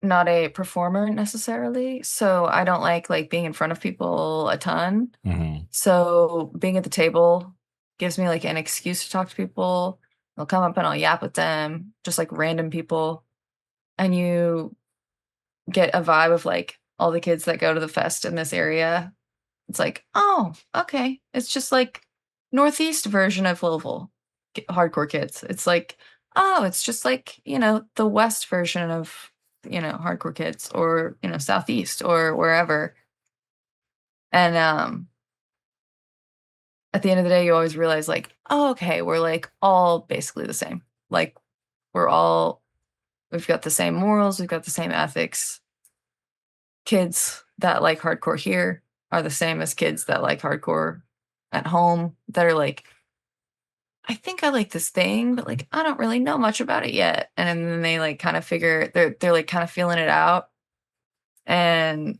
[SPEAKER 2] not a performer necessarily, so I don't like being in front of people a ton.
[SPEAKER 3] Mm-hmm.
[SPEAKER 2] So being at the table gives me like an excuse to talk to people. They'll come up and I'll yap with them, just like random people, and you get a vibe of like all the kids that go to the fest in this area. It's like, oh, okay, it's just like Northeast version of Louisville hardcore kids. It's like, oh, it's just like, the West version of, hardcore kids, or, Southeast or wherever. And at the end of the day, you always realize like, oh, okay, we're like all basically the same. Like we've got the same morals, we've got the same ethics. Kids that like hardcore here are the same as kids that like hardcore at home, that are like, I think I like this thing, but like I don't really know much about it yet. And then they like kind of figure, they're like kind of feeling it out. And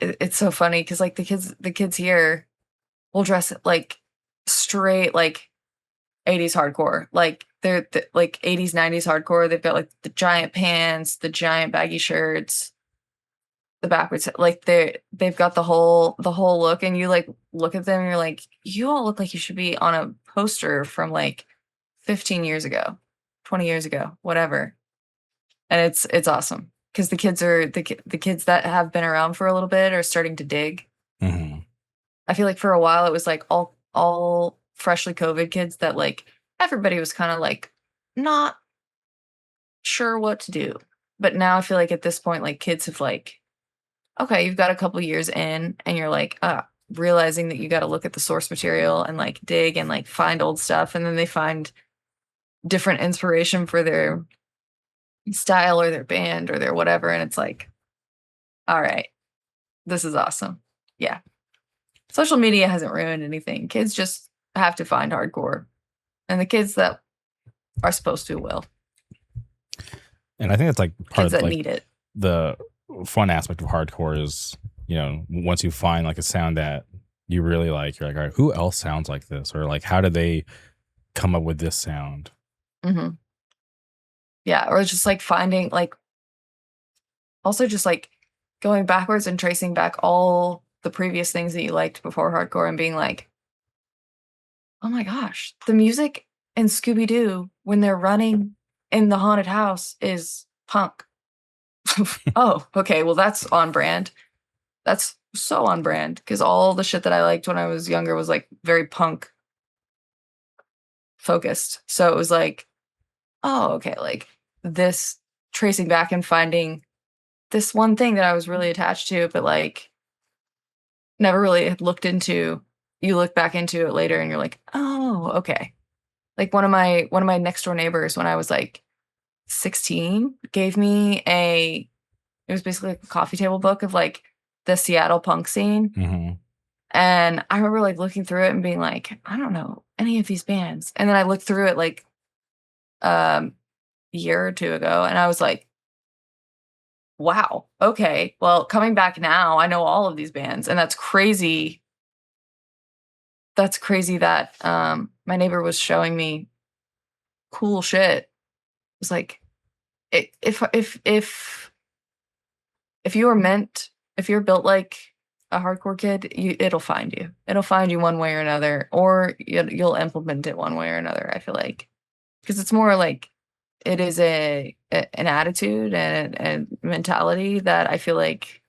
[SPEAKER 2] it's so funny because like the kids here will dress like straight like 80s hardcore. Like they're like 80s 90s hardcore. They've got like the giant pants, the giant baggy shirts, the backwards, like they've got the whole look, and you like look at them and you're like, you all look like you should be on a poster from like 15 years ago, 20 years ago, whatever. And it's awesome because the kids are the kids that have been around for a little bit are starting to dig.
[SPEAKER 3] Mhm.
[SPEAKER 2] I feel like for a while it was like all freshly COVID kids that like everybody was kind of like not sure what to do. But now I feel like at this point, like kids have like, okay, you've got a couple years in and you're like, realizing that you got to look at the source material and like dig and like find old stuff. And then they find different inspiration for their style or their band or their whatever. And it's like, all right, this is awesome. Yeah. Social media hasn't ruined anything. Kids just have to find hardcore. And the kids that are supposed to will.
[SPEAKER 3] And I think that's like part
[SPEAKER 2] Kids
[SPEAKER 3] of
[SPEAKER 2] that
[SPEAKER 3] like
[SPEAKER 2] need it.
[SPEAKER 3] the fun aspect of hardcore is, you know, once you find like a sound that you really like, you're like, all right, who else sounds like this? Or like, how did they come up with this sound?
[SPEAKER 2] Mm-hmm. Yeah. Or just like finding like, also just like going backwards and tracing back all the previous things that you liked before hardcore and being like, oh my gosh, the music in Scooby-Doo when they're running in the haunted house is punk. Oh, okay. Well, that's on brand. That's so on brand because all the shit that I liked when I was younger was like very punk focused. So it was like, oh, okay. Like this tracing back and finding this one thing that I was really attached to, but like never really had looked into. You look back into it later and you're like, oh, okay. Like one of my next door neighbors when I was like 16 gave me it was basically like a coffee table book of like the Seattle punk scene.
[SPEAKER 3] Mm-hmm.
[SPEAKER 2] And I remember like looking through it and being like, I don't know any of these bands. And then I looked through it like a year or two ago and I was like, wow, okay. Well, coming back now, I know all of these bands. And that's crazy. That's crazy that my neighbor was showing me cool shit. It was like, if you're built like a hardcore kid, it'll find you. It'll find you one way or another, or you'll implement it one way or another. I feel like because it's more like it is an attitude and a mentality that I feel like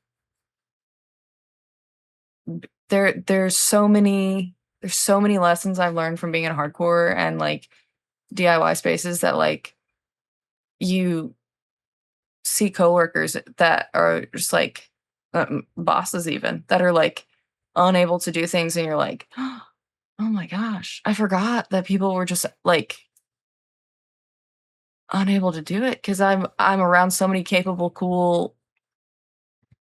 [SPEAKER 2] there's so many lessons I've learned from being in hardcore and like DIY spaces that like you see coworkers that are just like bosses even that are like unable to do things and you're like, oh my gosh, I forgot that people were just like unable to do it because I'm around so many capable, cool,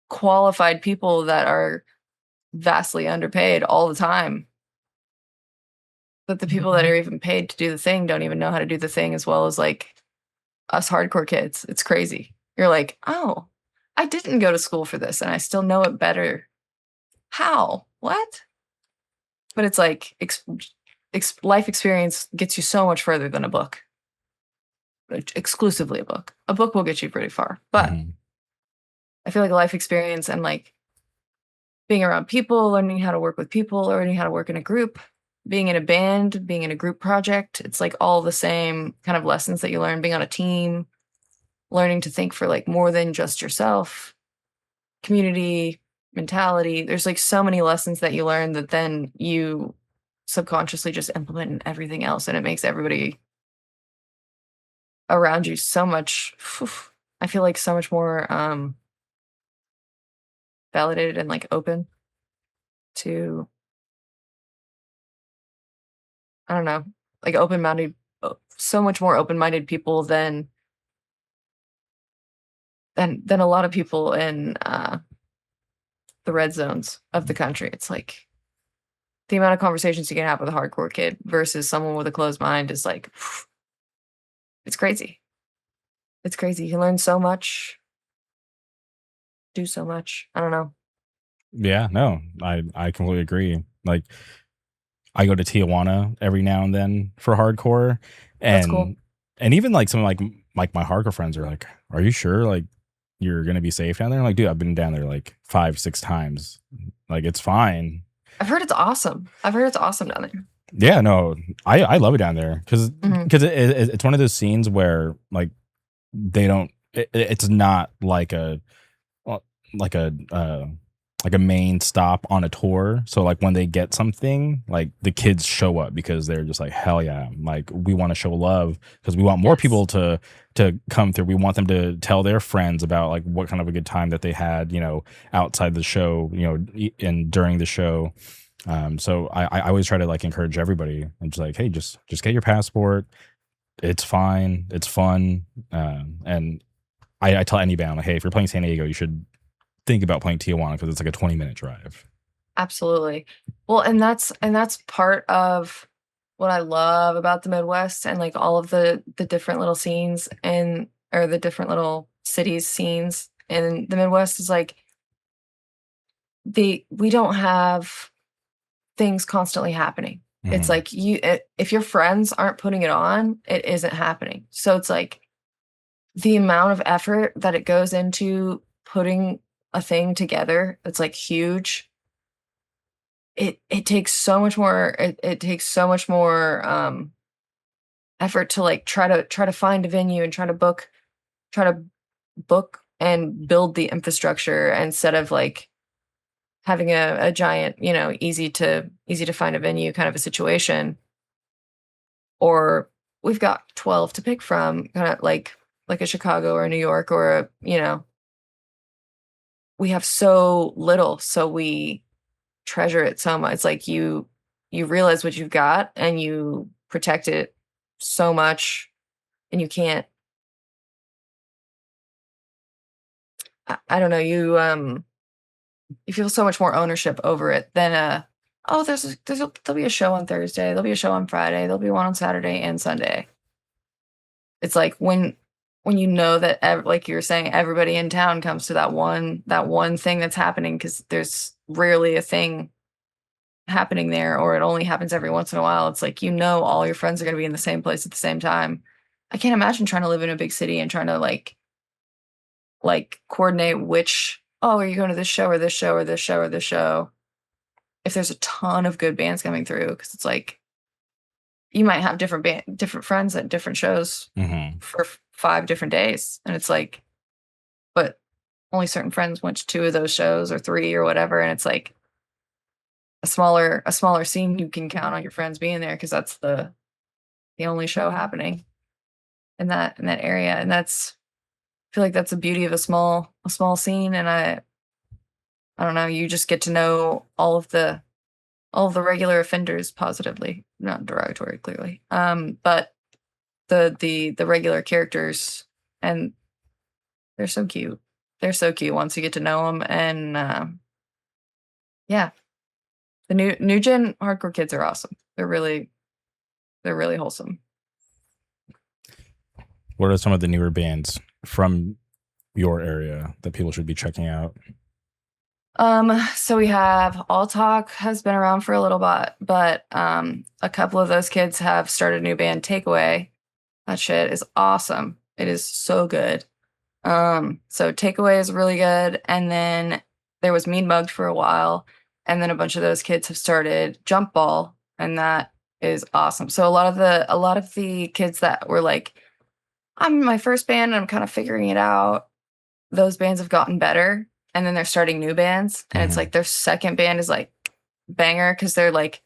[SPEAKER 2] qualified people that are vastly underpaid all the time. But the people that are even paid to do the thing don't even know how to do the thing as well as like us hardcore kids. It's crazy. You're like, oh, I didn't go to school for this and I still know it better. How? What? But it's like life experience gets you so much further than a book. Exclusively a book. A book will get you pretty far. But I feel like life experience and like being around people, learning how to work with people, learning how to work in a group, being in a band, being in a group project, it's like all the same kind of lessons that you learn being on a team, learning to think for like more than just yourself, community, mentality. There's like so many lessons that you learn that then you subconsciously just implement in everything else. And it makes everybody around you so much, I feel like so much more validated and like open to, I don't know, like open-minded, so much more open-minded people than a lot of people in the red zones of the country. It's like the amount of conversations you can have with a hardcore kid versus someone with a closed mind is like, it's crazy. It's crazy. You learn so much do so much. I don't know.
[SPEAKER 3] Yeah, no, I completely agree. Like, I go to Tijuana every now and then for hardcore,
[SPEAKER 2] That's cool.
[SPEAKER 3] and even like some like my hardcore friends are like, "Are you sure like you're gonna be safe down there?" I'm like, dude, I've been down there like 5-6 times. Like, it's fine.
[SPEAKER 2] I've heard it's awesome. I've heard it's awesome down there.
[SPEAKER 3] Yeah, no, I love it down there because
[SPEAKER 2] Mhm.
[SPEAKER 3] it's one of those scenes where like they don't. It's not like a like a like a main stop on a tour. So like when they get something, like the kids show up because they're just like, hell yeah, like we want to show love because we want more
[SPEAKER 2] Yes.
[SPEAKER 3] people to come through. We want them to tell their friends about like what kind of a good time that they had, you know, outside the show, you know, and during the show. So I always try to like encourage everybody and just like, hey, just get your passport. It's fine. It's fun. And I tell any band like, hey, if you're playing San Diego, you should think about playing Tijuana because it's like a 20-minute drive.
[SPEAKER 2] Absolutely. Well, and that's part of what I love about the Midwest and like all of the different little scenes and or the different little cities scenes in the Midwest is like we don't have things constantly happening. It's
[SPEAKER 3] Mhm.
[SPEAKER 2] like if your friends aren't putting it on, it isn't happening. So it's like the amount of effort that it goes into putting a thing together that's like huge. It takes so much more it takes so much more effort to like try to find a venue and try to book and build the infrastructure instead of like having a giant, you know, easy to find a venue kind of a situation. Or we've got 12 to pick from, kind of like a Chicago or a New York or a, you know, we have so little, so we treasure it so much. It's like you realize what you've got and you protect it so much, and you can't. I don't know. You feel so much more ownership over it than oh there'll be a show on Thursday, there'll be a show on Friday, there'll be one on Saturday and Sunday. It's like when you know that like you were saying, everybody in town comes to that one thing that's happening because there's rarely a thing happening there, or it only happens every once in a while. It's like, you know, all your friends are going to be in the same place at the same time. I can't imagine trying to live in a big city and trying to like coordinate which, oh, are you going to this show or this show or this show or this show? If there's a ton of good bands coming through, because it's like you might have different friends at different shows
[SPEAKER 3] Mhm.
[SPEAKER 2] for 5 different days, and it's like, but only certain friends went to 2 of those shows or 3 or whatever, and it's like a smaller scene. You can count on your friends being there because that's the only show happening in that area, and that's I feel like that's the beauty of a small scene. And I don't know, you just get to know all of the regular offenders positively, not derogatory, clearly. But the regular characters, and they're so cute. They're so cute once you get to know them, and yeah, the new gen hardcore kids are awesome. They're really wholesome.
[SPEAKER 3] What are some of the newer bands from your area that people should be checking out?
[SPEAKER 2] So we have All Talk has been around for a little bit, but a couple of those kids have started a new band, Takeaway. That shit is awesome. It is so good. So Takeaway is really good, and then there was Mean Mugged for a while, and then a bunch of those kids have started Jump Ball, and that is awesome. So a lot of the kids that were like, I'm in my first band and I'm kind of figuring it out, those bands have gotten better, and then they're starting new bands, and it's
[SPEAKER 3] Mhm.
[SPEAKER 2] like their second band is like banger because they're like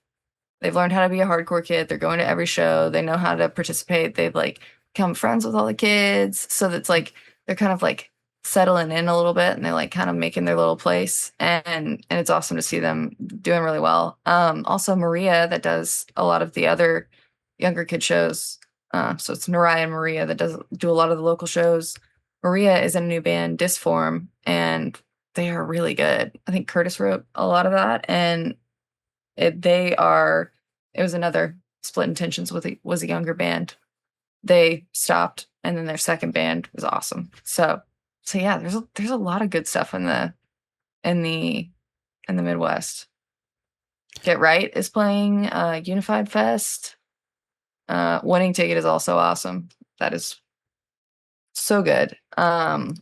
[SPEAKER 2] they've learned how to be a hardcore kid. They're going to every show. They know how to participate. They've like become friends with all the kids. So that's like they're kind of like settling in a little bit, and they're like kind of making their little place. And it's awesome to see them doing really well. Also Maria, that does a lot of the other younger kid shows. So it's Naraya and Maria that do a lot of the local shows. Maria is in a new band, Disform, and they are really good. I think Curtis wrote a lot of that, and it was another Split Intentions was a younger band. They stopped, and then their second band was awesome. So yeah, there's a lot of good stuff in the Midwest. Get Right is playing Unified Fest. Winning Ticket is also awesome. That is so good. But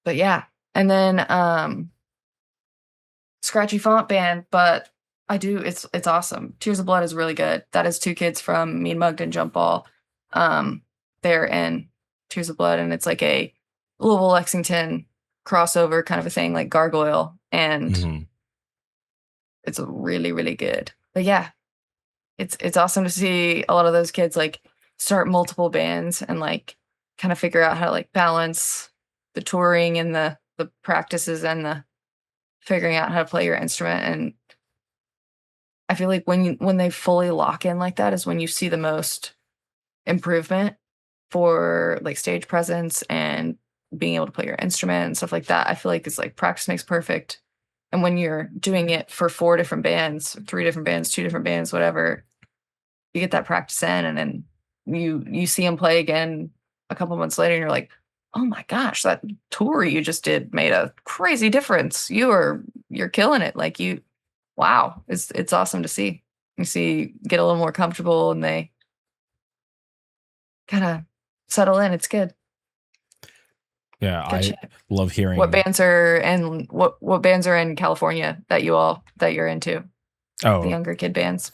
[SPEAKER 2] yeah, and then Scratchy Font Band, but it's awesome. Tears of Blood is really good. That is 2 kids from Mean Mugged and Jump Ball. They're in Tears of Blood, and it's like a Louisville Lexington crossover kind of a thing, like Gargoyle, and it's really, really good. But yeah, it's awesome to see a lot of those kids like start multiple bands and like kind of figure out how to like balance the touring and the practices and the figuring out how to play your instrument. And I feel like when they fully lock in like that is when you see the most improvement for like stage presence and being able to play your instrument and stuff like that. I feel like it's like practice makes perfect. And when you're doing it for 4 different bands, 3 different bands, 2 different bands, whatever, you get that practice in, and then you see them play again a couple months later, and you're like, oh my gosh, that tour you just did made a crazy difference. You're killing it. Like wow, it's awesome to see. You see, get a little more comfortable, and they kind of settle in. It's good.
[SPEAKER 3] Yeah,
[SPEAKER 2] Good
[SPEAKER 3] I
[SPEAKER 2] shit.
[SPEAKER 3] love hearing
[SPEAKER 2] What bands are in California that you're into? The younger kid bands.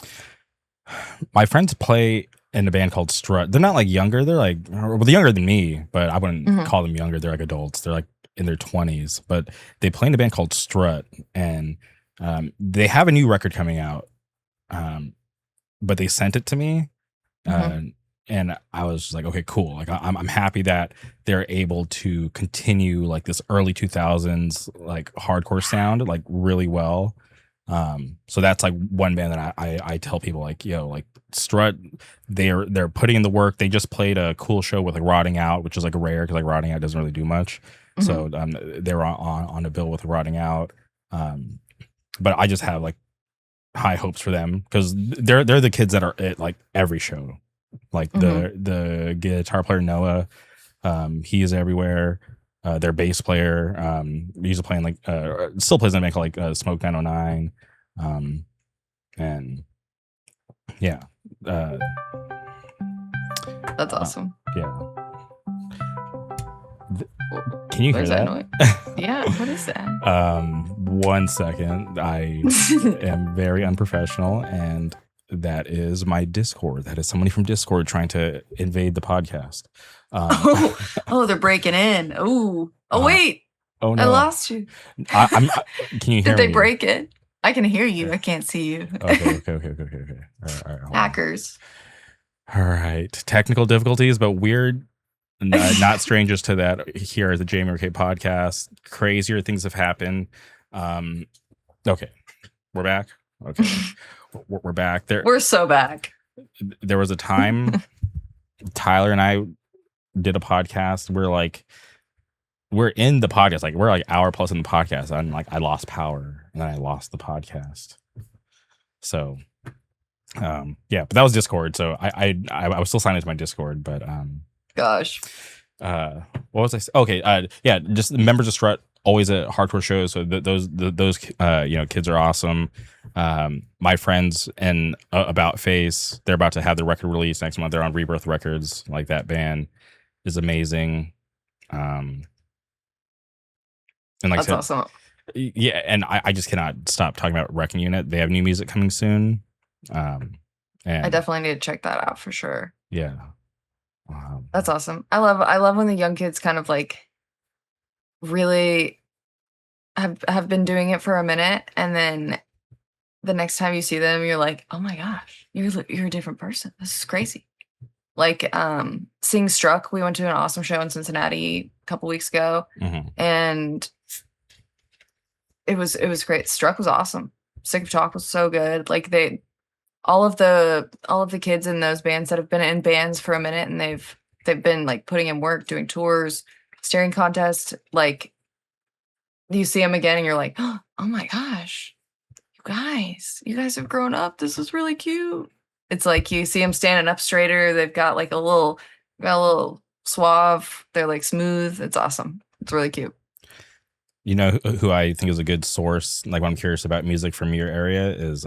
[SPEAKER 3] My friends play in a band called Strut. They're not like younger. They're like, well, they're younger than me, but I wouldn't call them younger. They're like adults. They're like in their 20s, but they play in a band called Strut, and they have a new record coming out. But they sent it to me, and I was just like, okay, cool. Like I'm happy that they're able to continue like this early 2000s like hardcore sound like really well. So that's like one band that I tell people like, yo, like Strut, they're putting in the work. They just played a cool show with like Rotting Out, which is like rare because like Rotting Out doesn't really do much. So they're on a bill with Rotting Out. But I just have like high hopes for them because they're the kids that are at like every show. Like the guitar player Noah, he is everywhere. Their bass player, he's playing like still plays in a band called like Smoke 909, and yeah,
[SPEAKER 2] that's awesome.
[SPEAKER 3] Yeah. Can you hear that?
[SPEAKER 2] Noise? Yeah, what is that?
[SPEAKER 3] 1 second. I am very unprofessional, and that is my Discord. That is somebody from Discord trying to invade the podcast.
[SPEAKER 2] They're breaking in. Wait.
[SPEAKER 3] Oh no,
[SPEAKER 2] I lost you.
[SPEAKER 3] Can you hear me?
[SPEAKER 2] Did they break it? I can hear you. I can't see you.
[SPEAKER 3] Okay. All right,
[SPEAKER 2] Hackers.
[SPEAKER 3] All right. Technical difficulties, but weird. Not strangers to that here at the Jamie Orque Podcast. Crazier things have happened. Okay. We're back. Okay. We're back.
[SPEAKER 2] We're so back.
[SPEAKER 3] There was a time Tyler and I did a podcast. We're in the podcast. Like we're like hour plus in the podcast. And like I lost power and then I lost the podcast. So yeah, but that was Discord. So I was still signed into my Discord, but
[SPEAKER 2] gosh.
[SPEAKER 3] What was I saying? Okay, yeah, just members of Strut always at hardcore shows. So those kids are awesome. My friends in About Face, they're about to have their record release next month. They're on Rebirth Records. Like that band is amazing. And like
[SPEAKER 2] that's awesome.
[SPEAKER 3] Yeah, and I just cannot stop talking about Wrecking Unit. They have new music coming soon. And
[SPEAKER 2] I definitely need to check that out for sure.
[SPEAKER 3] Yeah.
[SPEAKER 2] That's awesome. I love when the young kids kind of like really have been doing it for a minute, and then the next time you see them, you're like, oh my gosh, you're a different person. This is crazy. Like seeing Struck, we went to an awesome show in Cincinnati a couple weeks ago, and it was great. Struck was awesome. Sick of Talk was so good. Like all of the kids in those bands that have been in bands for a minute, and they've been like putting in work, doing tours, staring contests. Like you see them again, and you're like, oh my gosh, you guys have grown up. This is really cute. It's like you see them standing up straighter. They've got like a little suave. They're like smooth. It's awesome. It's really cute.
[SPEAKER 3] You know who I think is a good source, like when I'm curious about music from your area, is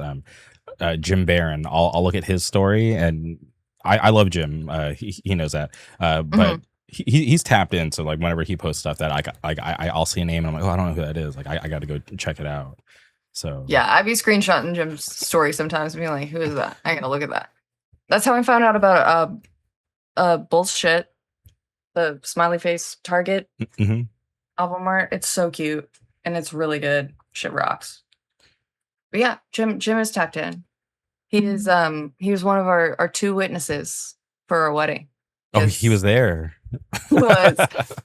[SPEAKER 3] Jim Barron. I'll look at his story, and I love Jim. He knows that. But he's tapped in. So like whenever he posts stuff that I'll see a name and I'm like, oh, I don't know who that is. Like I got to go check it out. So
[SPEAKER 2] yeah, I'd be screenshotting Jim's story sometimes and being like, who is that? I gotta look at that. That's how I found out about bullshit. The smiley face Target album art. It's so cute and it's really good. Shit rocks. But yeah, Jim is tapped in. He was one of our two witnesses for our wedding.
[SPEAKER 3] Oh, he was there.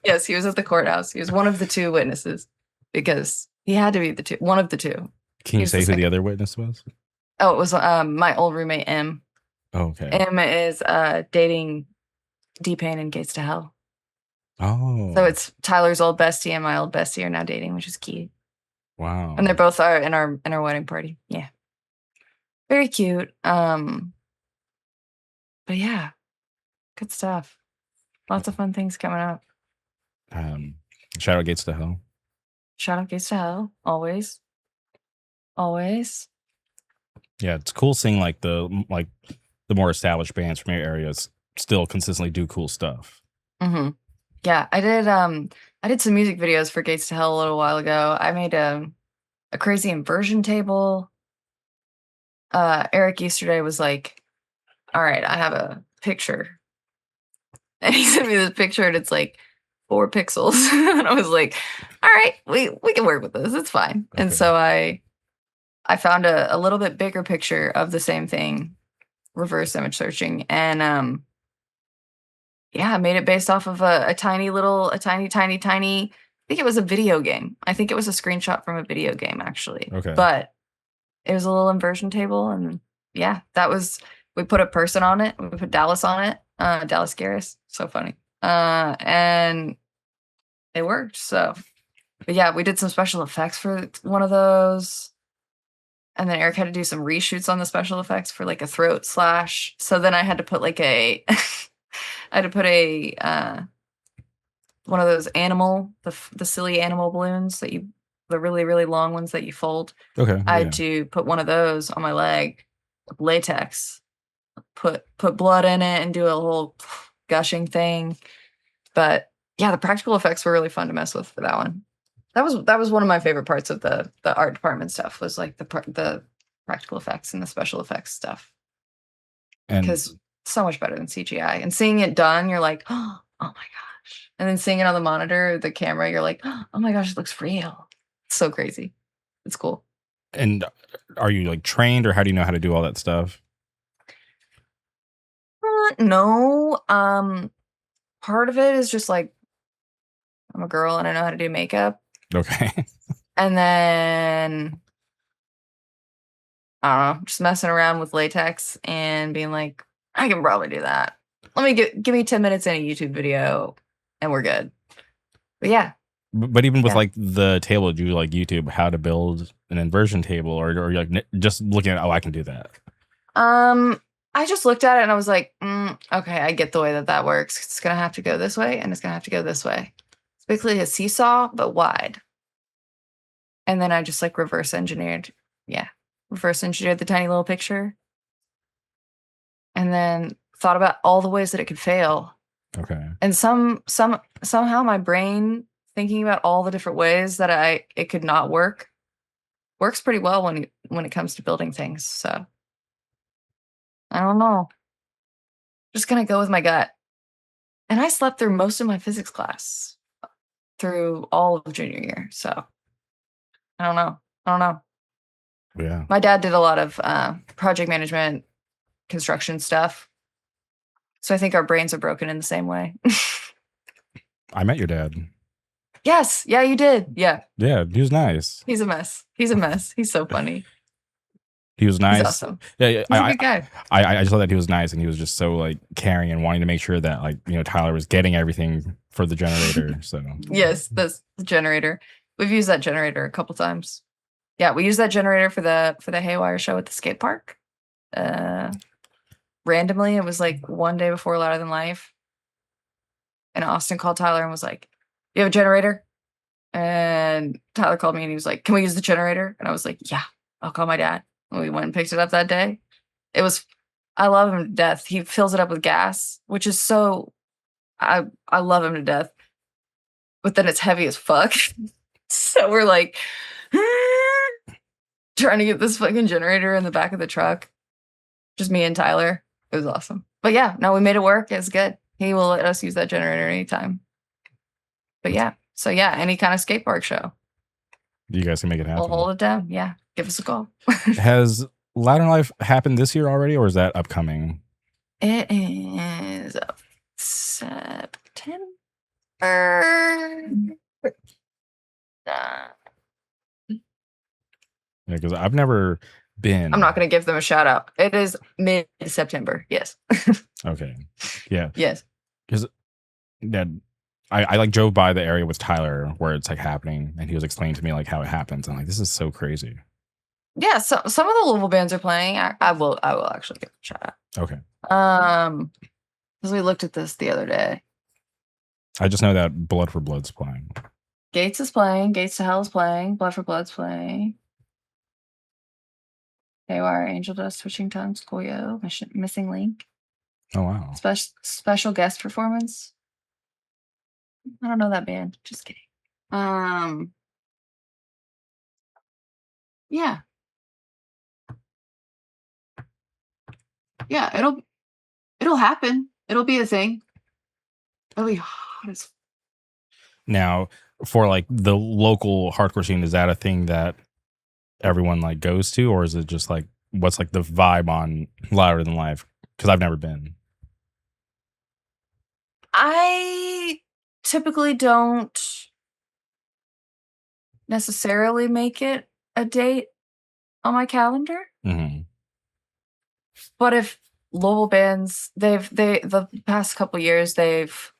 [SPEAKER 2] Yes, he was at the courthouse. He was one of the two witnesses because he had to be one of the two.
[SPEAKER 3] Can you say who the other witness was?
[SPEAKER 2] Oh, it was my old roommate M.
[SPEAKER 3] Oh, okay.
[SPEAKER 2] M is dating D-Pain and Gates to Hell.
[SPEAKER 3] Oh.
[SPEAKER 2] So it's Tyler's old bestie and my old bestie are now dating, which is cute.
[SPEAKER 3] Wow.
[SPEAKER 2] And they're both in our wedding party. Yeah. Very cute. But yeah, good stuff. Lots of fun things coming up.
[SPEAKER 3] Shout out Gates to Hell.
[SPEAKER 2] Shout out Gates to Hell. Always. Always.
[SPEAKER 3] Yeah, it's cool seeing like the more established bands from your areas still consistently do cool stuff.
[SPEAKER 2] Mm-hmm. Yeah, I did some music videos for Gates to Hell a little while ago. I made a crazy inversion table. Eric yesterday was like, all right, I have a picture. And he sent me this picture and it's like 4 pixels. And I was like, all right, we can work with this. It's fine. Okay. And so I found a little bit bigger picture of the same thing, reverse image searching. And yeah, I made it based off of a tiny, I think it was a video game. I think it was a screenshot from a video game, actually.
[SPEAKER 3] Okay.
[SPEAKER 2] But it was a little inversion table. And yeah, we put a person on it. We put Dallas on it. Dallas Garris. So funny. And it worked. So, but yeah, we did some special effects for one of those. And then Eric had to do some reshoots on the special effects for like a throat slash. So then I had to put like I had to put one of those the silly animal balloons the really, really long ones that you fold.
[SPEAKER 3] Okay.
[SPEAKER 2] I had to put one of those on my leg with latex, put blood in it and do a whole gushing thing. But yeah, the practical effects were really fun to mess with for that one. That was one of my favorite parts of the art department stuff was like the practical effects and the special effects stuff. Because so much better than CGI. And seeing it done, you're like, oh my gosh. And then seeing it on the monitor, the camera, you're like, oh my gosh, it looks real. It's so crazy. It's cool.
[SPEAKER 3] And are you like trained or how do you know how to do all that stuff?
[SPEAKER 2] No. Part of it is just like, I'm a girl and I know how to do makeup.
[SPEAKER 3] Okay.
[SPEAKER 2] And then I don't know, just messing around with latex and being like, I can probably do that. Let me give me 10 minutes in a YouTube video and we're good. But yeah.
[SPEAKER 3] But even with like the table, do you like YouTube how to build an inversion table or you're like just looking at, oh, I can do that?
[SPEAKER 2] I just looked at it and I was like, okay, I get the way that works. It's going to have to go this way and it's going to have to go this way. It's basically a seesaw, but wide. And then I just like reverse engineered the tiny little picture. And then thought about all the ways that it could fail.
[SPEAKER 3] Okay.
[SPEAKER 2] And somehow my brain thinking about all the different ways that it could not work works pretty well when it comes to building things. So I don't know. Just gonna go with my gut. And I slept through most of my physics class through all of junior year. So I don't know.
[SPEAKER 3] Yeah.
[SPEAKER 2] My dad did a lot of project management, construction stuff. So I think our brains are broken in the same way.
[SPEAKER 3] I met your dad.
[SPEAKER 2] Yes. Yeah, you did. Yeah.
[SPEAKER 3] Yeah, he was nice.
[SPEAKER 2] He's a mess. He's so funny.
[SPEAKER 3] He was nice.
[SPEAKER 2] He's awesome.
[SPEAKER 3] Yeah,
[SPEAKER 2] he's a good guy.
[SPEAKER 3] I just thought that he was nice and he was just so like caring and wanting to make sure that like, Tyler was getting everything for the generator. So
[SPEAKER 2] yes, the generator. We've used that generator a couple times. Yeah, we used that generator for the Haywire show at the skate park. Randomly, it was like one day before Louder Than Life. and Austin called Tyler and was like, "You have a generator?" And Tyler called me and he was like, "Can we use the generator?" And I was like, "Yeah, I'll call my dad." And we went and picked it up that day. I love him to death. He fills it up with gas, which is I love him to death. But then it's heavy as fuck. So we're like trying to get this fucking generator in the back of the truck. Just me and Tyler. It was awesome. But yeah, no, we made it work. It's good. He will let us use that generator anytime. But yeah. So yeah, any kind of skate park show.
[SPEAKER 3] You guys can make it happen.
[SPEAKER 2] We'll hold it down. Yeah. Give us a call.
[SPEAKER 3] Has Ladder Life happened this year already, or is that upcoming?
[SPEAKER 2] It is September.
[SPEAKER 3] Yeah, because I've never been.
[SPEAKER 2] I'm not going to give them a shout out. It is mid-September. Yes.
[SPEAKER 3] Okay. Yeah.
[SPEAKER 2] Yes.
[SPEAKER 3] Because that I like drove by the area with Tyler where it's like happening, and he was explaining to me like how it happens. I'm like, this is so crazy.
[SPEAKER 2] Yeah. So some of the Louisville bands are playing. I will actually give them a shout out.
[SPEAKER 3] Okay.
[SPEAKER 2] Because we looked at this the other day.
[SPEAKER 3] I just know that Blood for Blood's playing.
[SPEAKER 2] Gates is playing. Gates to Hell is playing. Blood for Blood's playing. AWR, Angel Dust, Switching Tongues, Koyo, Missing Link.
[SPEAKER 3] Oh wow.
[SPEAKER 2] Special guest performance. I don't know that band. Just kidding. Yeah. Yeah, it'll happen. It'll be a thing. It'll be hot as
[SPEAKER 3] Now, for like the local hardcore scene, is that a thing that everyone like goes to, or is it just like what's like the vibe on Louder Than Life? Because I've never been.
[SPEAKER 2] I typically don't necessarily make it a date on my calendar.
[SPEAKER 3] Mm-hmm.
[SPEAKER 2] But if Louisville bands, the past couple years they've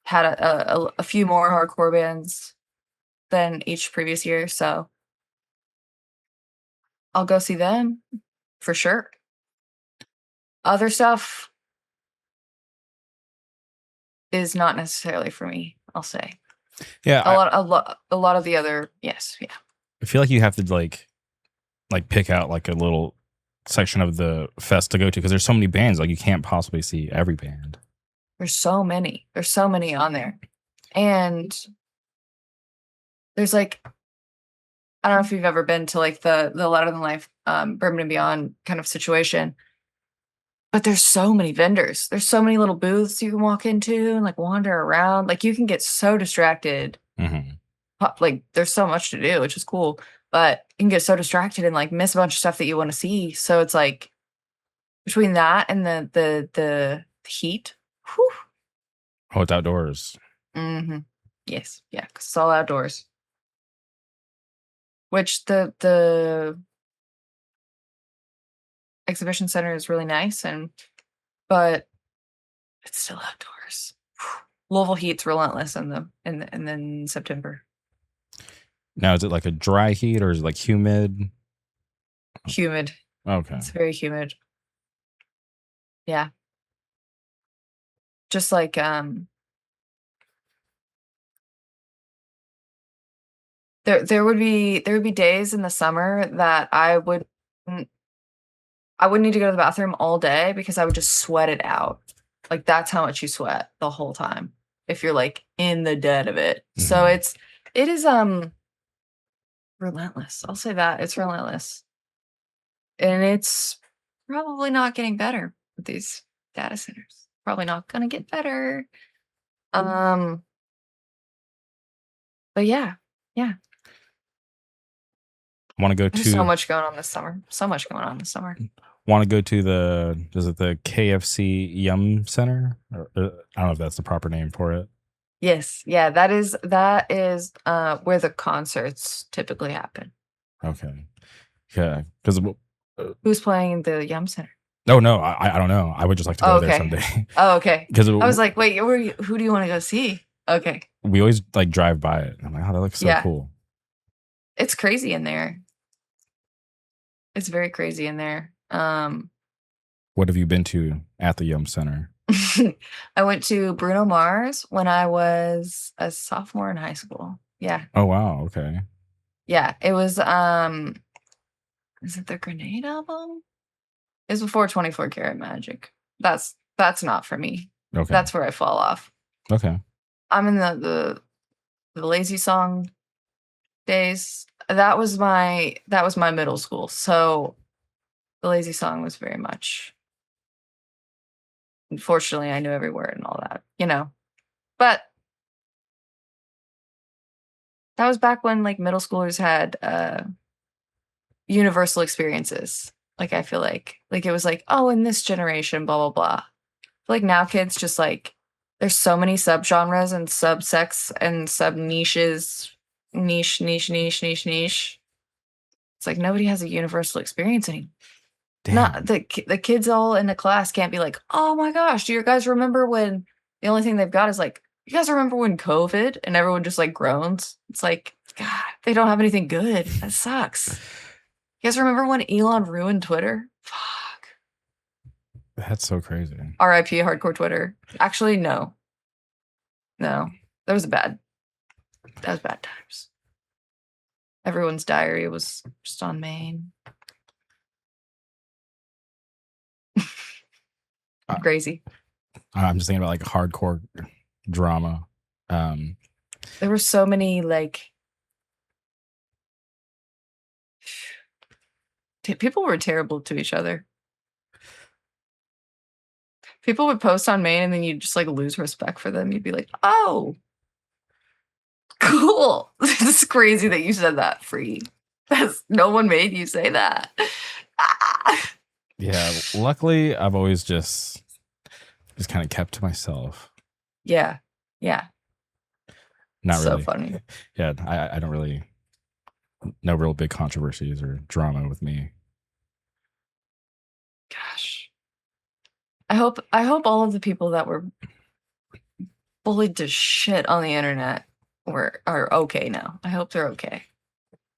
[SPEAKER 2] had a few more hardcore bands than each previous year, so I'll go see them for sure. Other stuff is not necessarily for me, I'll say.
[SPEAKER 3] Yeah,
[SPEAKER 2] a lot of the other, yes, yeah.
[SPEAKER 3] I feel like you have to like pick out like a little section of the fest to go to, because there's so many bands, like you can't possibly see every band.
[SPEAKER 2] There's so many on there, and there's like, I don't know if you've ever been to like the Louder Than Life Bourbon and Beyond kind of situation, but there's so many vendors. There's so many little booths you can walk into and like wander around. Like you can get so distracted.
[SPEAKER 3] Mm-hmm.
[SPEAKER 2] Like there's so much to do, which is cool, but you can get so distracted and like miss a bunch of stuff that you want to see. So it's like between that and the heat. Whew.
[SPEAKER 3] Oh, it's outdoors.
[SPEAKER 2] Mm-hmm. Yes, yeah, because it's all outdoors. Which the exhibition center is really nice, but it's still outdoors. Louisville heat's relentless and then September.
[SPEAKER 3] Now, is it like a dry heat or is it like humid?
[SPEAKER 2] Humid.
[SPEAKER 3] Okay.
[SPEAKER 2] It's very humid. Yeah. Just like there would be days in the summer that I wouldn't need to go to the bathroom all day because I would just sweat it out. Like that's how much you sweat the whole time if you're like in the dead of it. Mm-hmm. So it is relentless. I'll say that. It's relentless. And it's probably not getting better with these data centers. Probably not gonna get better. But yeah.
[SPEAKER 3] Want to go to?
[SPEAKER 2] There's so much going on this summer.
[SPEAKER 3] Want to go to the KFC Yum Center? Or, I don't know if that's the proper name for it.
[SPEAKER 2] Yes, yeah, that is where the concerts typically happen.
[SPEAKER 3] Okay, yeah, because
[SPEAKER 2] who's playing the Yum Center?
[SPEAKER 3] Oh no, I don't know. I would just like to go there someday.
[SPEAKER 2] Oh, okay.
[SPEAKER 3] Because
[SPEAKER 2] I was like, wait, who do you want to go see? Okay.
[SPEAKER 3] We always like drive by it. I'm like, oh, that looks so cool.
[SPEAKER 2] It's crazy in there. It's very crazy in there.
[SPEAKER 3] What have you been to at the Yum Center?
[SPEAKER 2] I went to Bruno Mars when I was a sophomore in high school. Yeah.
[SPEAKER 3] Oh wow, okay.
[SPEAKER 2] Yeah. It was is it the Grenade album? It was before 24 Karat Magic. That's not for me.
[SPEAKER 3] Okay.
[SPEAKER 2] That's where I fall off.
[SPEAKER 3] Okay.
[SPEAKER 2] I'm in the Lazy Song days. That was my middle school. So the Lazy Song was very much, unfortunately, I knew every word and all that, but that was back when like middle schoolers had universal experiences. Like I feel like it was like, oh, in this generation, blah blah blah. I feel like now kids just like, there's so many subgenres and subsects and sub niches, niche. It's like nobody has a universal experience anymore.
[SPEAKER 3] Damn.
[SPEAKER 2] Not the kids all in the class can't be like, oh my gosh, do you guys remember when the only thing they've got is like, you guys remember when COVID, and everyone just like groans? It's like, God, they don't have anything good. That sucks. You guys remember when Elon ruined Twitter? Fuck.
[SPEAKER 3] That's so crazy.
[SPEAKER 2] R.I.P. hardcore Twitter. Actually, no. That was bad times. Everyone's diary was just on main. Crazy.
[SPEAKER 3] I'm just thinking about like hardcore drama.
[SPEAKER 2] There were so many like people were terrible to each other. People would post on main and then you'd just like lose respect for them. You'd be like, oh, cool. It's crazy that you said that, Free. No one made you say that.
[SPEAKER 3] Yeah, luckily I've always just kind of kept to myself.
[SPEAKER 2] Yeah.
[SPEAKER 3] Not
[SPEAKER 2] so
[SPEAKER 3] really.
[SPEAKER 2] Funny.
[SPEAKER 3] Yeah, I don't really, no real big controversies or drama with me.
[SPEAKER 2] Gosh. I hope all of the people that were bullied to shit on the internet are okay now. I hope they're okay.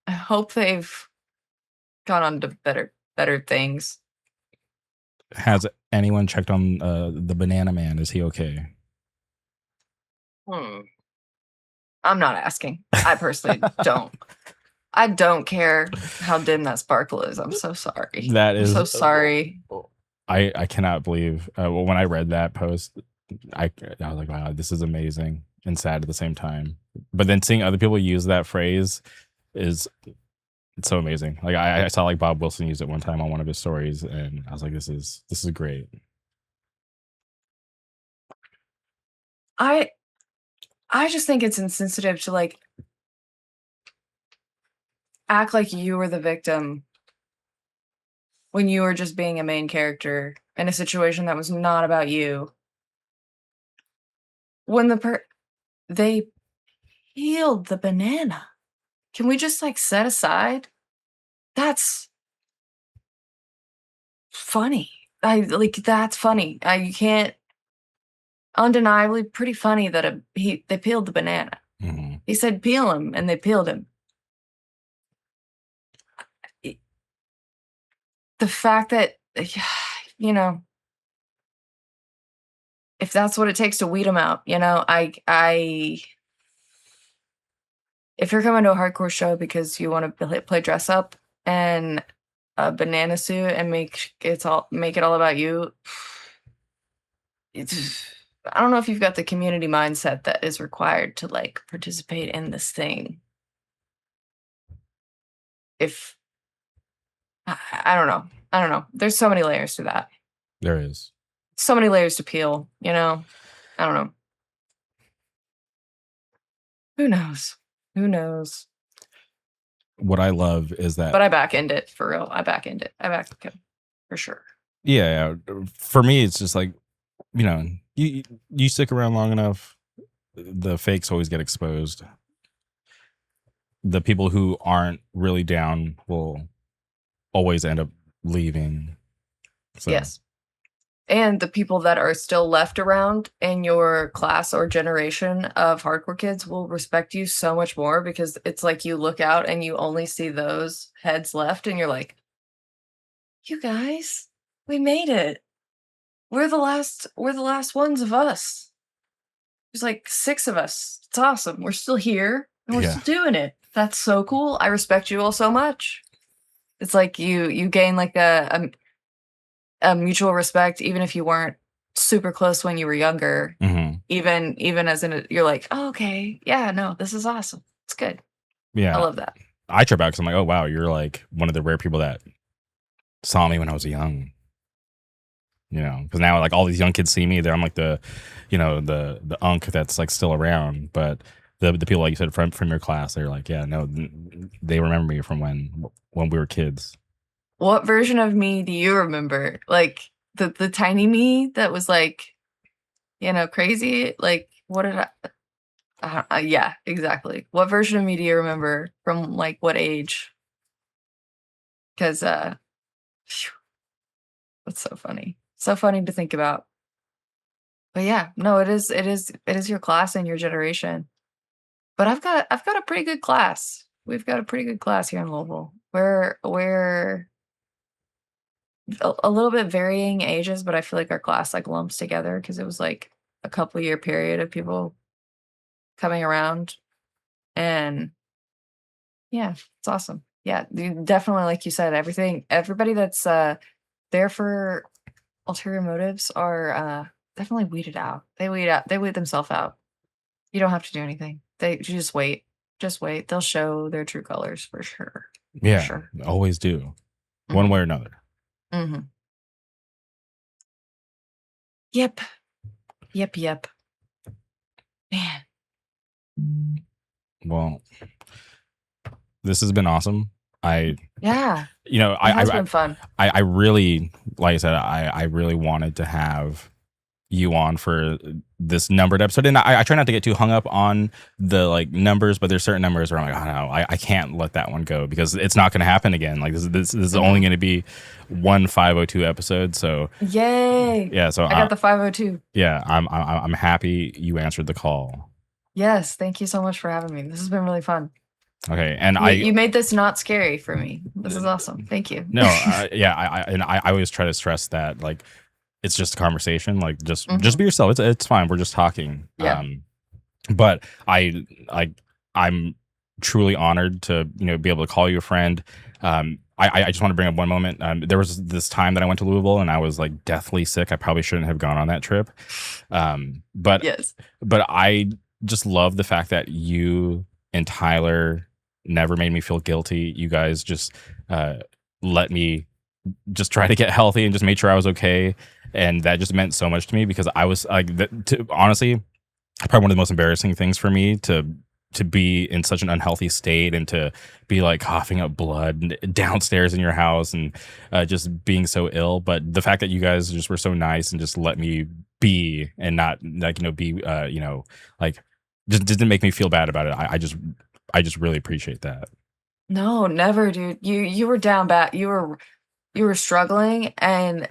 [SPEAKER 2] I hope they've gone on to better things.
[SPEAKER 3] Has anyone checked on the Banana Man? Is he okay?
[SPEAKER 2] I'm not asking. I personally don't. I don't care how dim that sparkle is. I'm so sorry. I'm so sorry.
[SPEAKER 3] I cannot believe when I read that post, I was like, wow, this is amazing and sad at the same time. But then seeing other people use that phrase it's so amazing. Like I saw like Bob Wilson use it one time on one of his stories, and I was like, this is great.
[SPEAKER 2] I just think it's insensitive to like act like you were the victim when you were just being a main character in a situation that was not about you. When they peeled the banana. Can we just like set aside? That's funny. That's funny. You can't, undeniably pretty funny that they peeled the banana.
[SPEAKER 3] Mm-hmm.
[SPEAKER 2] He said peel him, and they peeled him. The fact that, if that's what it takes to weed them out, if you're coming to a hardcore show because you want to play dress up and a banana suit and make it all about you, I don't know if you've got the community mindset that is required to like participate in this thing. If I don't know. There's so many layers to that.
[SPEAKER 3] There is
[SPEAKER 2] so many layers to peel. I don't know. Who knows?
[SPEAKER 3] What I love is that.
[SPEAKER 2] But I back end it for real. I back end it for sure.
[SPEAKER 3] Yeah. For me, it's just like, you stick around long enough, the fakes always get exposed. The people who aren't really down will always end up leaving. So.
[SPEAKER 2] Yes. And the people that are still left around in your class or generation of hardcore kids will respect you so much more, because it's like you look out and you only see those heads left and you're like, you guys, we made it. we're the last ones of us. There's like 6 of us. It's awesome. We're still here and we're
[SPEAKER 3] Yeah.
[SPEAKER 2] still doing it. That's so cool. I respect you all so much. It's like you gain like a mutual respect, even if you weren't super close when you were younger.
[SPEAKER 3] Mhm.
[SPEAKER 2] Even as you're like, oh, okay, yeah, no, this is awesome. It's good.
[SPEAKER 3] Yeah.
[SPEAKER 2] I love that.
[SPEAKER 3] I trip out because I'm like, oh wow, you're like one of the rare people that saw me when I was young. Because now like all these young kids see me, I'm like the unk that's like still around. But the people like you said from your class, they're like, yeah, no, they remember me from when we were kids.
[SPEAKER 2] What version of me do you remember? Like the tiny me that was like, crazy? Like what did yeah, exactly. What version of me do you remember from like what age? Because that's so funny. So funny to think about. But yeah, no, it is your class and your generation. But I've got a pretty good class. We've got a pretty good class here in Louisville. We're a little bit varying ages, but I feel like our class like lumps together because it was like a couple year period of people coming around. And yeah, it's awesome. Yeah, definitely, like you said, everybody that's there for ulterior motives are definitely weeded out. They weed themselves out. You don't have to do anything. You just wait. Just wait. They'll show their true colors for sure.
[SPEAKER 3] Yeah,
[SPEAKER 2] For sure.
[SPEAKER 3] always do, one way or another.
[SPEAKER 2] Mm-hmm. Yep. Man.
[SPEAKER 3] Well, this has been awesome.
[SPEAKER 2] Yeah. It
[SPEAKER 3] I
[SPEAKER 2] has been fun.
[SPEAKER 3] I really, like I said, I really wanted to have you on for this numbered episode, and I try not to get too hung up on the like numbers, but there's certain numbers where I'm like, oh no, I can't let that one go because it's not going to happen again. Like this is only going to be one 502 episode. So
[SPEAKER 2] yay!
[SPEAKER 3] Yeah, so
[SPEAKER 2] I got the 502.
[SPEAKER 3] Yeah, I'm happy you answered the call.
[SPEAKER 2] Yes, thank you so much for having me. This has been really fun.
[SPEAKER 3] Okay, and
[SPEAKER 2] you made this not scary for me. This is awesome. Thank you.
[SPEAKER 3] No, yeah, I always try to stress that like it's just a conversation. Like just be yourself. It's fine. We're just talking.
[SPEAKER 2] Yeah.
[SPEAKER 3] But I'm truly honored to be able to call you a friend. I just want to bring up one moment. There was this time that I went to Louisville and I was like deathly sick. I probably shouldn't have gone on that trip. But
[SPEAKER 2] yes.
[SPEAKER 3] But I just love the fact that you and Tyler never made me feel guilty. You guys just let me just try to get healthy and just made sure I was okay. And that just meant so much to me because I was like, honestly, probably one of the most embarrassing things for me to be in such an unhealthy state and to be like coughing up blood downstairs in your house and just being so ill. But the fact that you guys just were so nice and just let me be and not like, be, like just didn't make me feel bad about it. I just really appreciate that.
[SPEAKER 2] No, never, dude. You were down bad. You were struggling, and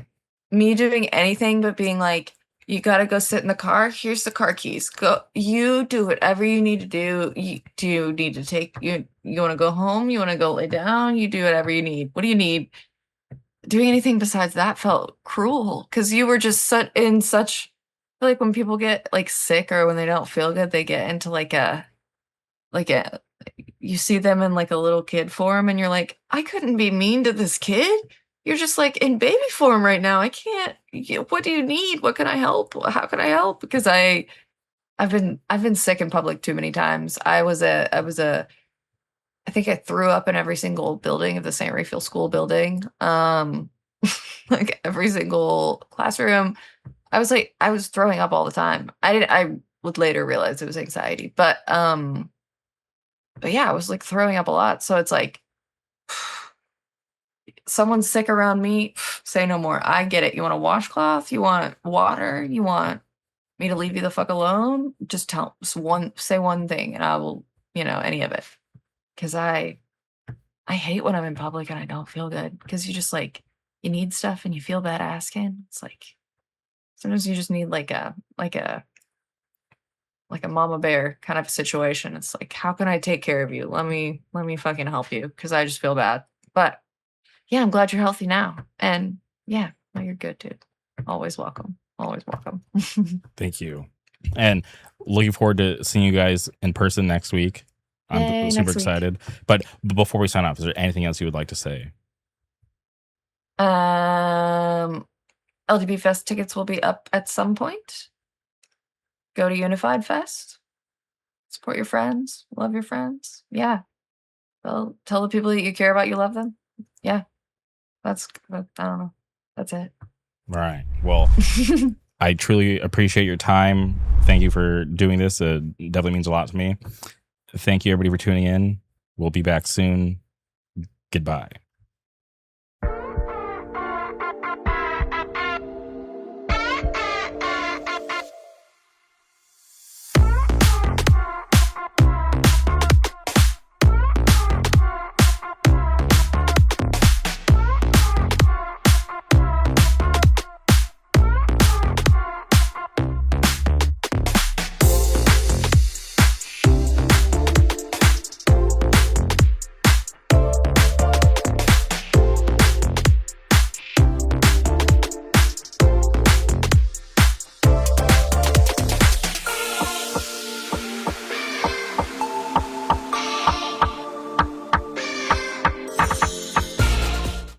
[SPEAKER 2] me doing anything but being like, you got to go sit in the car. Here's the car keys. Go. You do whatever you need to do. Do you need to take you want to go home? You want to go lay down? You do whatever you need. What do you need? Doing anything besides that felt cruel because you were just in such like when people get like sick or when they don't feel good, they get into like a you see them in like a little kid form and you're like, I couldn't be mean to this kid. You're just like in baby form right now. I can't. What do you need? What can I help? How can I help? Because I've been sick in public too many times. I think I threw up in every single building of the St. Raphael School building. Like every single classroom. I was throwing up all the time. I would later realize it was anxiety, but yeah, I was like throwing up a lot. So it's like, someone's sick around me, say no more. I get it. You want a washcloth? You want water? You want me to leave you the fuck alone? Just say one thing and I will, any of it. Cause I hate when I'm in public and I don't feel good. Cause you just like, you need stuff and you feel bad asking. It's like, sometimes you just need like a mama bear kind of situation. It's like, how can I take care of you? Let me fucking help you. Cause I just feel bad. But yeah, I'm glad you're healthy now. And yeah, no, you're good, dude. Always welcome. Always welcome.
[SPEAKER 3] Thank you. And looking forward to seeing you guys in person next week. I'm
[SPEAKER 2] Yay,
[SPEAKER 3] super
[SPEAKER 2] next week.
[SPEAKER 3] excited. But before we sign off, is there anything else you would like to say?
[SPEAKER 2] LDB Fest tickets will be up at some point. Go to Unified Fest. Support your friends. Love your friends. Yeah. Well, tell the people that you care about you love them. Yeah. I don't know. That's it.
[SPEAKER 3] All right. Well, I truly appreciate your time. Thank you for doing this. It definitely means a lot to me. Thank you, everybody, for tuning in. We'll be back soon. Goodbye.